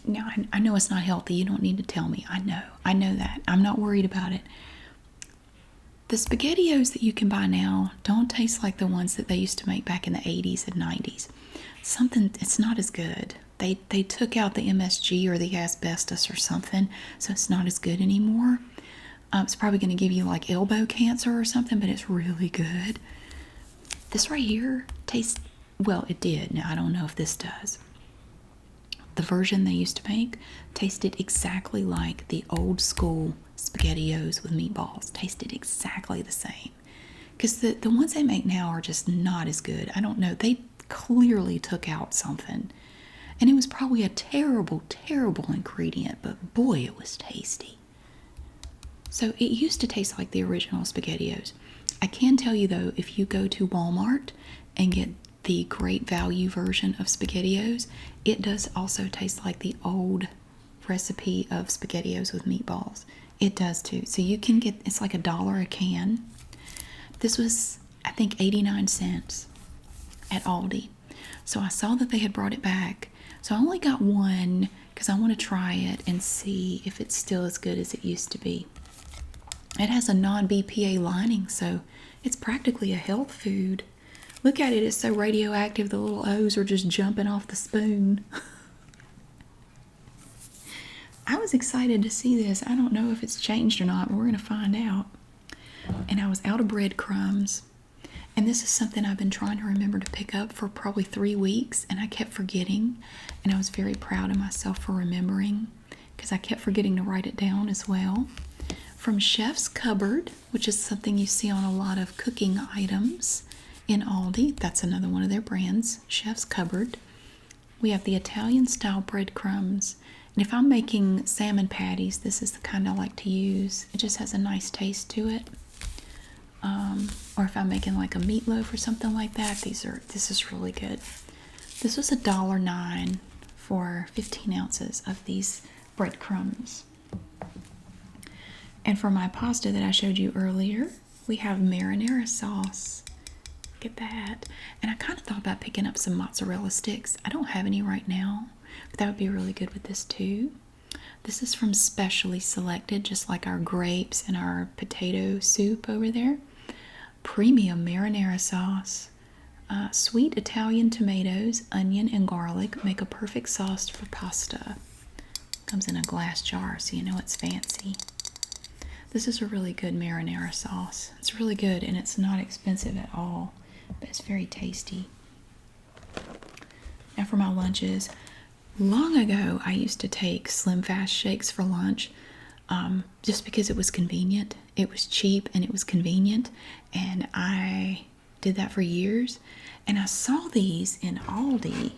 Now, I know it's not healthy. You don't need to tell me. I know that. I'm not worried about it. The SpaghettiOs that you can buy now don't taste like the ones that they used to make back in the 80s and 90s. It's not as good. They took out the MSG or the asbestos or something, so it's not as good anymore. It's probably going to give you like elbow cancer or something, but it's really good. This right here tastes, well, it did. Now, I don't know if this does. The version they used to make tasted exactly like the old school SpaghettiOs with meatballs. Tasted exactly the same. because the ones they make now are just not as good. I don't know. They clearly took out something. And it was probably a terrible, terrible ingredient, but boy, it was tasty. So it used to taste like the original SpaghettiOs. I can tell you though, if you go to Walmart and get the Great Value version of SpaghettiOs, it does also taste like the old recipe of SpaghettiOs with meatballs. It does too. So you can get, it's like $1 a can. This was, I think, 89 cents at Aldi. So I saw that they had brought it back. So I only got one because I want to try it and see if it's still as good as it used to be. It has a non-BPA lining, so it's practically a health food. Look at it, it's so radioactive, the little O's are just jumping off the spoon. I was excited to see this. I don't know if it's changed or not, but we're going to find out. And I was out of breadcrumbs. And this is something I've been trying to remember to pick up for probably 3 weeks, and I kept forgetting. And I was very proud of myself for remembering, because I kept forgetting to write it down as well. From Chef's Cupboard, which is something you see on a lot of cooking items in Aldi. That's another one of their brands, Chef's Cupboard. We have the Italian style breadcrumbs. And if I'm making salmon patties, this is the kind I like to use. It just has a nice taste to it. Or if I'm making like a meatloaf or something like that, this is really good. This was $1.09 for 15 ounces of these breadcrumbs. And for my pasta that I showed you earlier, we have marinara sauce. Look at that. And I kind of thought about picking up some mozzarella sticks. I don't have any right now, but that would be really good with this too. This is from Specially Selected, just like our grapes and our potato soup over there. Premium marinara sauce. Sweet Italian tomatoes, onion, and garlic make a perfect sauce for pasta. Comes in a glass jar, so you know it's fancy. This is a really good marinara sauce. It's really good, and it's not expensive at all, but it's very tasty. Now for my lunches. Long ago, I used to take Slim Fast shakes for lunch just because it was convenient. It was cheap and it was convenient, and I did that for years. And I saw these in Aldi.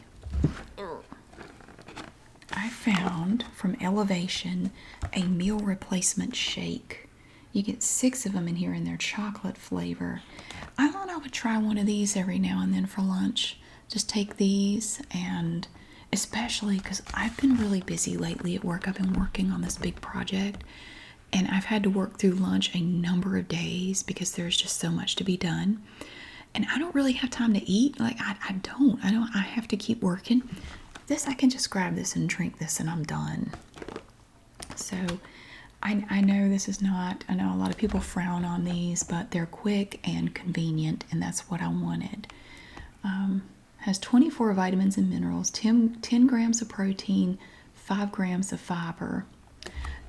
I found from Elevation a meal replacement shake. You get 6 of them in here, and they're chocolate flavor. I thought I would try one of these every now and then for lunch. Just take these, and especially because I've been really busy lately at work. I've been working on this big project, and I've had to work through lunch a number of days because there's just so much to be done. And I don't really have time to eat. Like, I don't. I have to keep working. This, I can just grab this and drink this and I'm done. So I know this is not, I know a lot of people frown on these, but they're quick and convenient, and that's what I wanted. Has 24 vitamins and minerals, 10 grams of protein, 5 grams of fiber.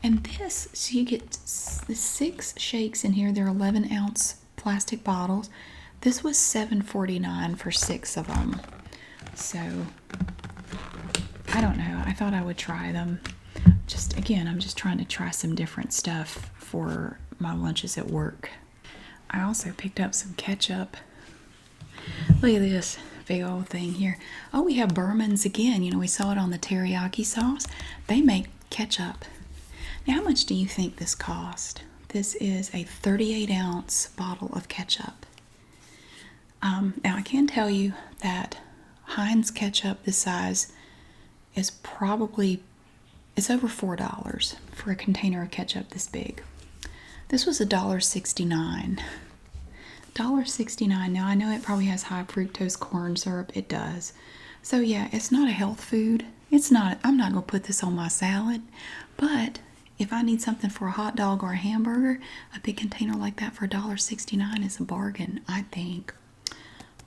And this, so you get 6 shakes in here. They're 11-ounce plastic bottles. This was $7.49 for 6 of them. So I don't know. I thought I would try them. Just again, I'm just trying to try some different stuff for my lunches at work. I also picked up some ketchup. Look at this big old thing here. Oh, we have Berman's again. You know, we saw it on the teriyaki sauce. They make ketchup. Now, how much do you think this cost? This is a 38-ounce bottle of ketchup. Now, I can tell you that Heinz ketchup this size is probably, it's over $4 for a container of ketchup this big. This was $1.69. $1.69. Now, I know it probably has high fructose corn syrup. It does. So, yeah, it's not a health food. It's not, I'm not going to put this on my salad. But if I need something for a hot dog or a hamburger, a big container like that for $1.69 is a bargain, I think.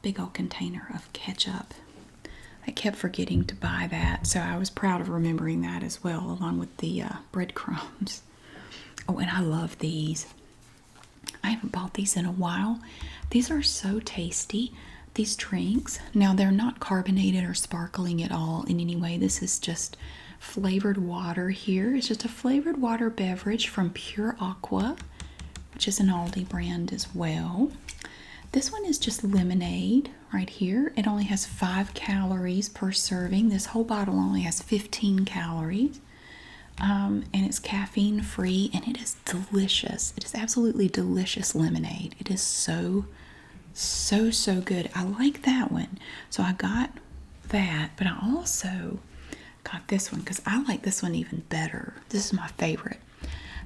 Big old container of ketchup. I kept forgetting to buy that, so I was proud of remembering that as well, along with the breadcrumbs. Oh, and I love these. I haven't bought these in a while. These are so tasty, these drinks. Now, they're not carbonated or sparkling at all in any way. This is just flavored water here. It's just a flavored water beverage from Pure Aqua, which is an Aldi brand as well. This one is just lemonade right here. It only has 5 calories per serving. This whole bottle only has 15 calories. And it's caffeine free and it is delicious. It is absolutely delicious lemonade. It is so good. I like that one. So I got that, but I also got this one because I like this one even better. This is my favorite.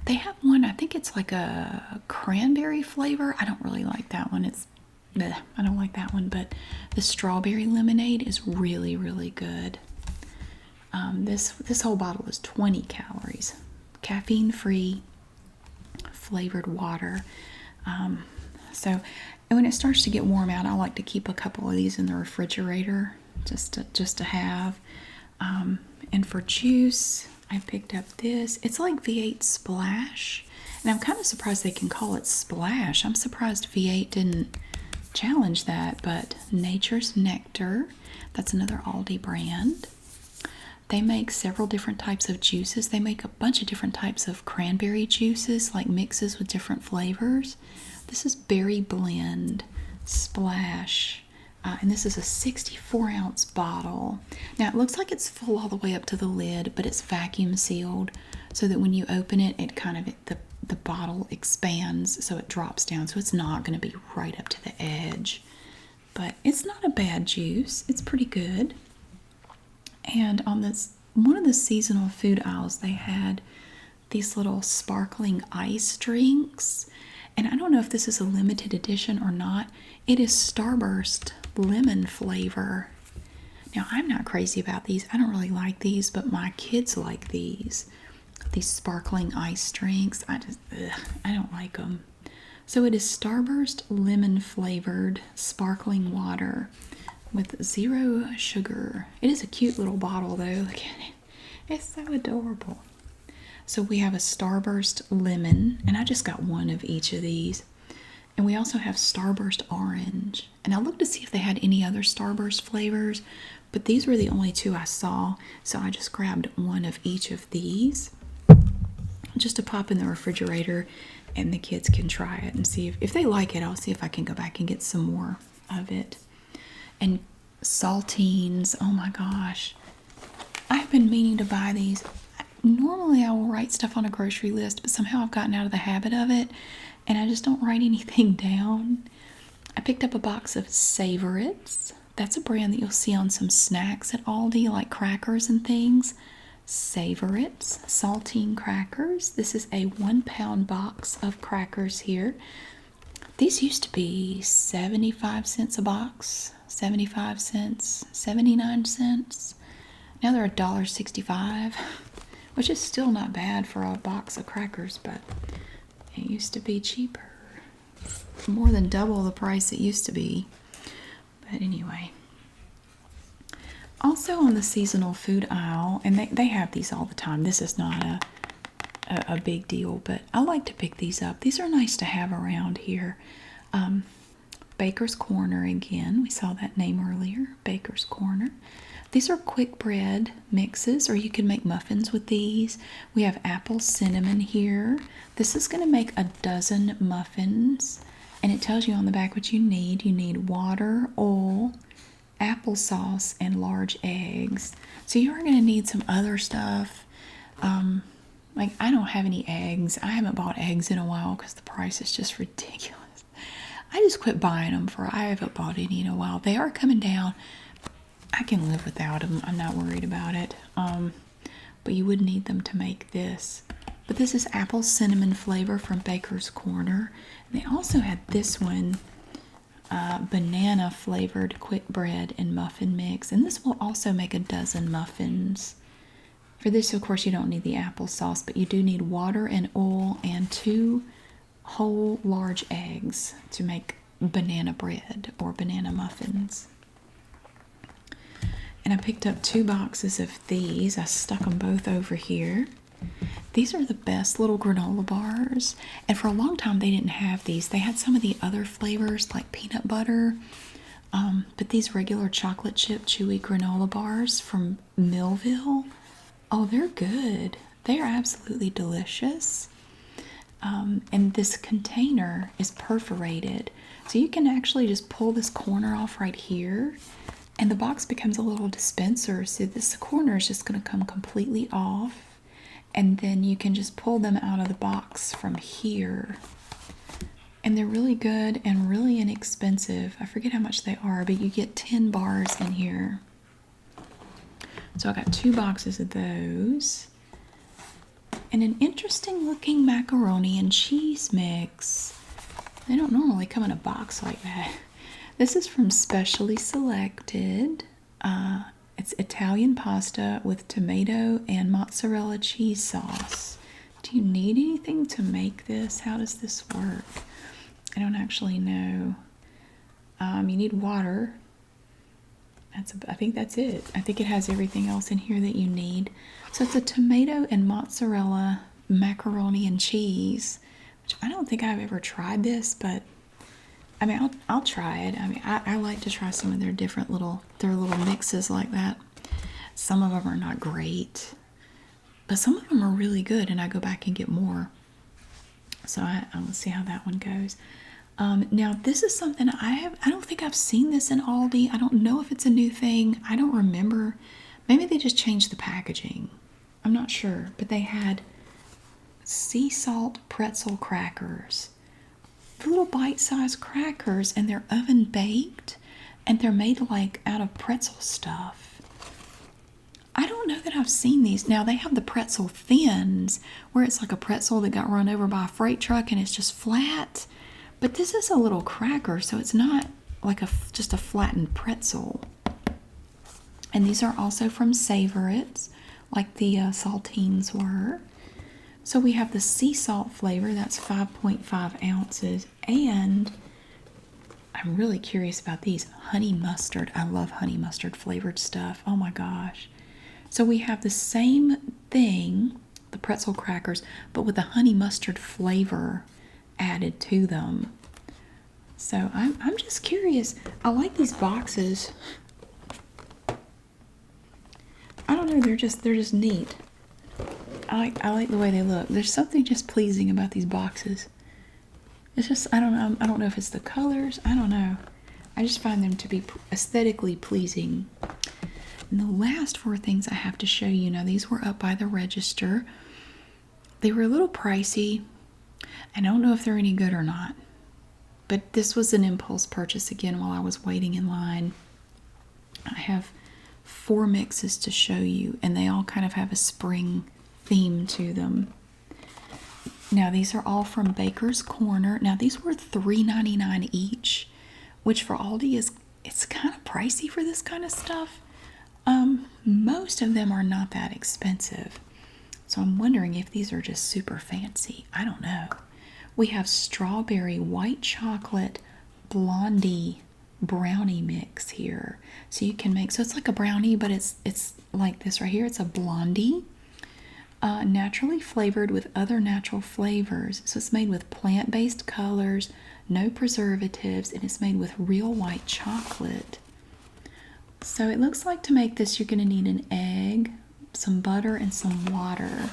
They have one, I think it's like a cranberry flavor. I don't really like that one. I don't like that one, but the strawberry lemonade is really, really good. This whole bottle is 20 calories, caffeine-free, flavored water. So when it starts to get warm out, I like to keep a couple of these in the refrigerator just to have. And for juice, I picked up this. It's like V8 Splash, and I'm kind of surprised they can call it Splash. I'm surprised V8 didn't challenge that, but Nature's Nectar, that's another Aldi brand. They make several different types of juices. They make a bunch of different types of cranberry juices, like mixes with different flavors. This is Berry Blend Splash. And this is a 64-ounce bottle. Now, it looks like it's full all the way up to the lid, but it's vacuum sealed so that when you open it, the bottle expands so it drops down. So it's not going to be right up to the edge. But it's not a bad juice. It's pretty good. And on one of the seasonal food aisles, they had these little sparkling ice drinks. And I don't know if this is a limited edition or not. It is Starburst lemon flavor. Now, I'm not crazy about these. I don't really like these, but my kids like these sparkling ice drinks. I don't like them. So it is Starburst lemon flavored sparkling water with 0 sugar. It is a cute little bottle though. Look at it. It's so adorable. So we have a Starburst lemon, and I just got one of each of these. And we also have Starburst orange. And I looked to see if they had any other Starburst flavors, but these were the only 2 I saw. So I just grabbed one of each of these just to pop in the refrigerator, and the kids can try it and see if they like it. I'll see if I can go back and get some more of it. And saltines, oh my gosh. I've been meaning to buy these. Normally I will write stuff on a grocery list, but somehow I've gotten out of the habit of it, and I just don't write anything down. I picked up a box of Savorites. That's a brand that you'll see on some snacks at Aldi, like crackers and things. Savorites, saltine crackers. This is a 1-pound box of crackers here. These used to be 75 cents a box, 75 cents, 79 cents. Now they're $1.65, which is still not bad for a box of crackers, but it used to be cheaper. More than double the price it used to be. But anyway. Also on the seasonal food aisle, and they have these all the time. This is not a big deal, but I like to pick these up. These are nice to have around here. Baker's Corner again. We saw that name earlier. Baker's Corner. These are Kwik bread mixes, or you can make muffins with these. We have apple cinnamon here. This is going to make a dozen muffins, and it tells you on the back what you need. You need water, oil, applesauce, and large eggs. So you are going to need some other stuff. Like, I don't have any eggs. I haven't bought eggs in a while because the price is just ridiculous. I just quit buying them I haven't bought any in a while. They are coming down. I can live without them. I'm not worried about it. But you would need them to make this. But this is apple cinnamon flavor from Baker's Corner. And they also had this one, banana flavored Kwik bread and muffin mix. And this will also make a dozen muffins. For this, of course, you don't need the applesauce, but you do need water and oil and 2 whole large eggs to make banana bread or banana muffins. And I picked up 2 boxes of these. I stuck them both over here. These are the best little granola bars. And for a long time, they didn't have these. They had some of the other flavors like peanut butter. But these regular chocolate chip chewy granola bars from Millville, oh, they're good. They are absolutely delicious. And this container is perforated. So you can actually just pull this corner off right here, and the box becomes a little dispenser. So this corner is just going to come completely off, and then you can just pull them out of the box from here. And they're really good and really inexpensive. I forget how much they are, but you get 10 bars in here. So I got 2 boxes of those. And an interesting looking macaroni and cheese mix. They don't normally come in a box like that. This is from Specially Selected. It's Italian pasta with tomato and mozzarella cheese sauce. Do you need anything to make this? How does this work? I don't actually know. You need water. I think that's it. I think it has everything else in here that you need. So it's a tomato and mozzarella macaroni and cheese, which I don't think I've ever tried this, but I mean, I'll try it. I mean, I like to try some of their different little mixes like that. Some of them are not great, but some of them are really good, and I go back and get more. So I'll see how that one goes. Now this is something I don't think I've seen this in Aldi. I don't know if it's a new thing. I don't remember. Maybe they just changed the packaging. I'm not sure, but they had sea salt pretzel crackers. Little bite-sized crackers, and they're oven baked, and they're made like out of pretzel stuff. I don't know that I've seen these. Now they have the pretzel thins, where it's like a pretzel that got run over by a freight truck and it's just flat. But this is a little cracker, so it's not like just a flattened pretzel. And these are also from Savor It, like the saltines were. So we have the sea salt flavor, that's 5.5 ounces. And I'm really curious about these. Honey mustard. I love honey mustard flavored stuff. Oh my gosh. So we have the same thing, the pretzel crackers, but with a honey mustard flavor added to them. So I'm just curious. I like these boxes. I don't know, they're just neat. I like the way they look. There's something just pleasing about these boxes. It's just, I don't know if it's the colors. I don't know. I just find them to be aesthetically pleasing. And the last 4 things I have to show you, now these were up by the register. They were a little pricey. I don't know if they're any good or not. But this was an impulse purchase again while I was waiting in line. I have 4 mixes to show you, and they all kind of have a spring theme to them. Now these are all from Baker's Corner. Now these were $3.99 each, which for Aldi it's kind of pricey for this kind of stuff. Most of them are not that expensive. So I'm wondering if these are just super fancy. I don't know. We have strawberry white chocolate blondie brownie mix here. So you can make, so it's like a brownie, but it's like this right here. It's a blondie. Naturally flavored with other natural flavors. So it's made with plant-based colors, no preservatives, and it's made with real white chocolate. So it looks like to make this, you're going to need an egg, some butter, and some water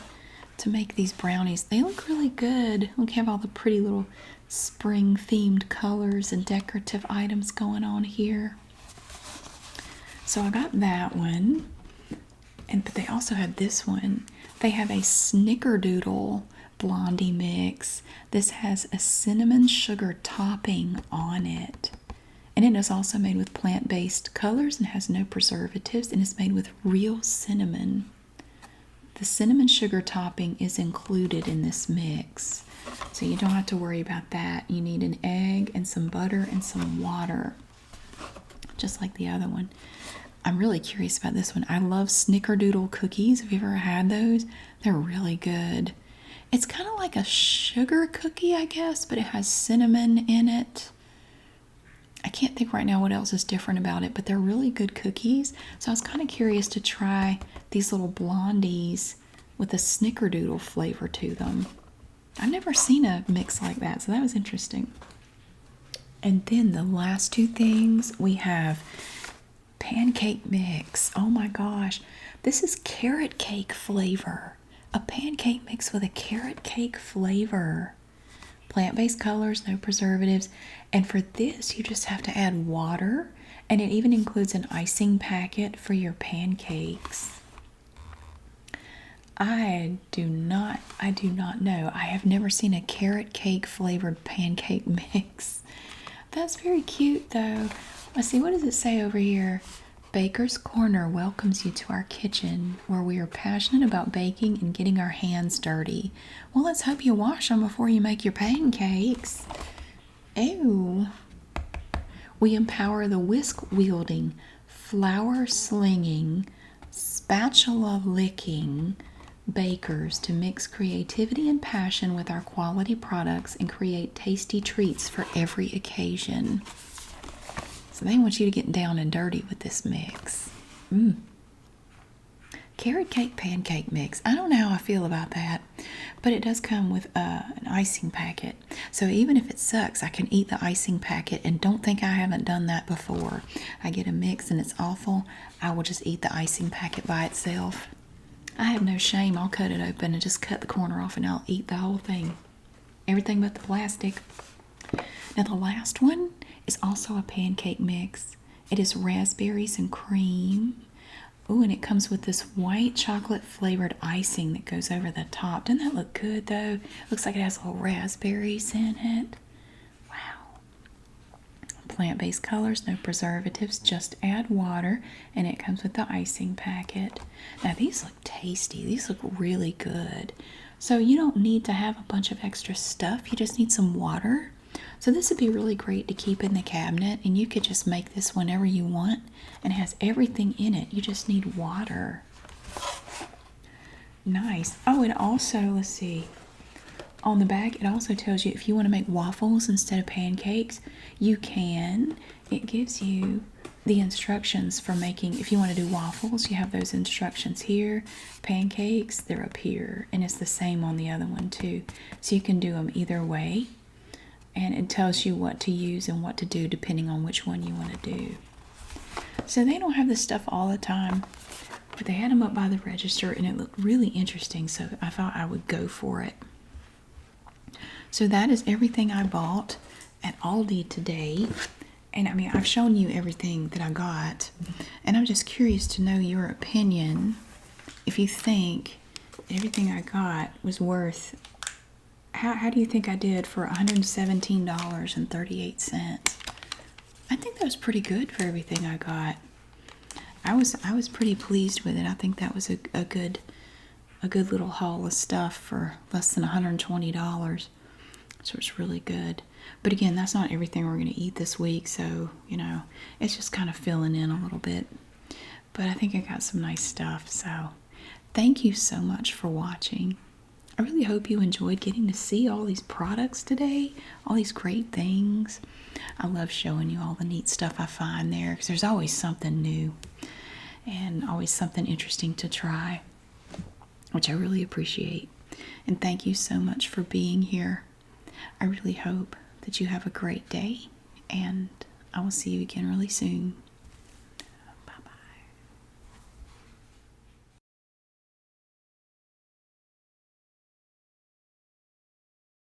to make these brownies. They look really good. Look, have all the pretty little spring-themed colors and decorative items going on here. So I got that one. But they also had this one. They have a snickerdoodle blondie mix. This has a cinnamon sugar topping on it. And it is also made with plant-based colors and has no preservatives, and it's made with real cinnamon. The cinnamon sugar topping is included in this mix, so you don't have to worry about that. You need an egg and some butter and some water, just like the other one. I'm really curious about this one. I love snickerdoodle cookies. Have you ever had those? They're really good. It's kind of like a sugar cookie, I guess, but it has cinnamon in it. I can't think right now what else is different about it, but they're really good cookies. So I was kind of curious to try these little blondies with a snickerdoodle flavor to them. I've never seen a mix like that, so that was interesting. And then the last 2 things, we have pancake mix. Oh my gosh, this is carrot cake flavor. A pancake mix with a carrot cake flavor. Plant-based colors, no preservatives. And for this, you just have to add water. And it even includes an icing packet for your pancakes. I do not know. I have never seen a carrot cake flavored pancake mix. That's very cute though. Let's see, what does it say over here? Baker's Corner welcomes you to our kitchen where we are passionate about baking and getting our hands dirty. Well, let's hope you wash them before you make your pancakes. Ew. We empower the whisk wielding, flour slinging, spatula licking bakers to mix creativity and passion with our quality products and create tasty treats for every occasion. So they want you to get down and dirty with this mix. Carrot cake pancake mix. I don't know how I feel about that, but it does come with an icing packet. So even if it sucks, I can eat the icing packet, and don't think I haven't done that before. I get a mix and it's awful, I will just eat the icing packet by itself. I have no shame. I'll cut it open and just cut the corner off and I'll eat the whole thing. Everything but the plastic. Now the last one is also a pancake mix. It is raspberries and cream. Oh, and it comes with this white chocolate flavored icing that goes over the top. Doesn't that look good though? Looks like it has little raspberries in it. Wow. Plant-based colors, no preservatives, just add water, and it comes with the icing packet. Now these look tasty. These look really good. So you don't need to have a bunch of extra stuff. You just need some water. So this would be really great to keep in the cabinet, and you could just make this whenever you want, and it has everything in it. You just need water. Nice. Oh, and also, let's see, on the back it also tells you if you want to make waffles instead of pancakes, you can. It gives you the instructions for making. If you want to do waffles, you have those instructions here. Pancakes, they're up here, and it's the same on the other one too. So you can do them either way. And it tells you what to use and what to do depending on which one you want to do. So they don't have this stuff all the time, but they had them up by the register and it looked really interesting, so I thought I would go for it. So that is everything I bought at Aldi today. And I mean, I've shown you everything that I got, and I'm just curious to know your opinion. If you think everything I got was worth, how do you think I did for $117.38? I think that was pretty good for everything I got. I was pretty pleased with it. I think that was a good little haul of stuff for less than $120. So it's really good. But again, that's not everything we're going to eat this week, so you know, it's just kind of filling in a little bit. But I think I got some nice stuff. So thank you so much for watching. I really hope you enjoyed getting to see all these products today, all these great things. I love showing you all the neat stuff I find there, because there's always something new and always something interesting to try, which I really appreciate. And thank you so much for being here. I really hope that you have a great day, and I will see you again really soon.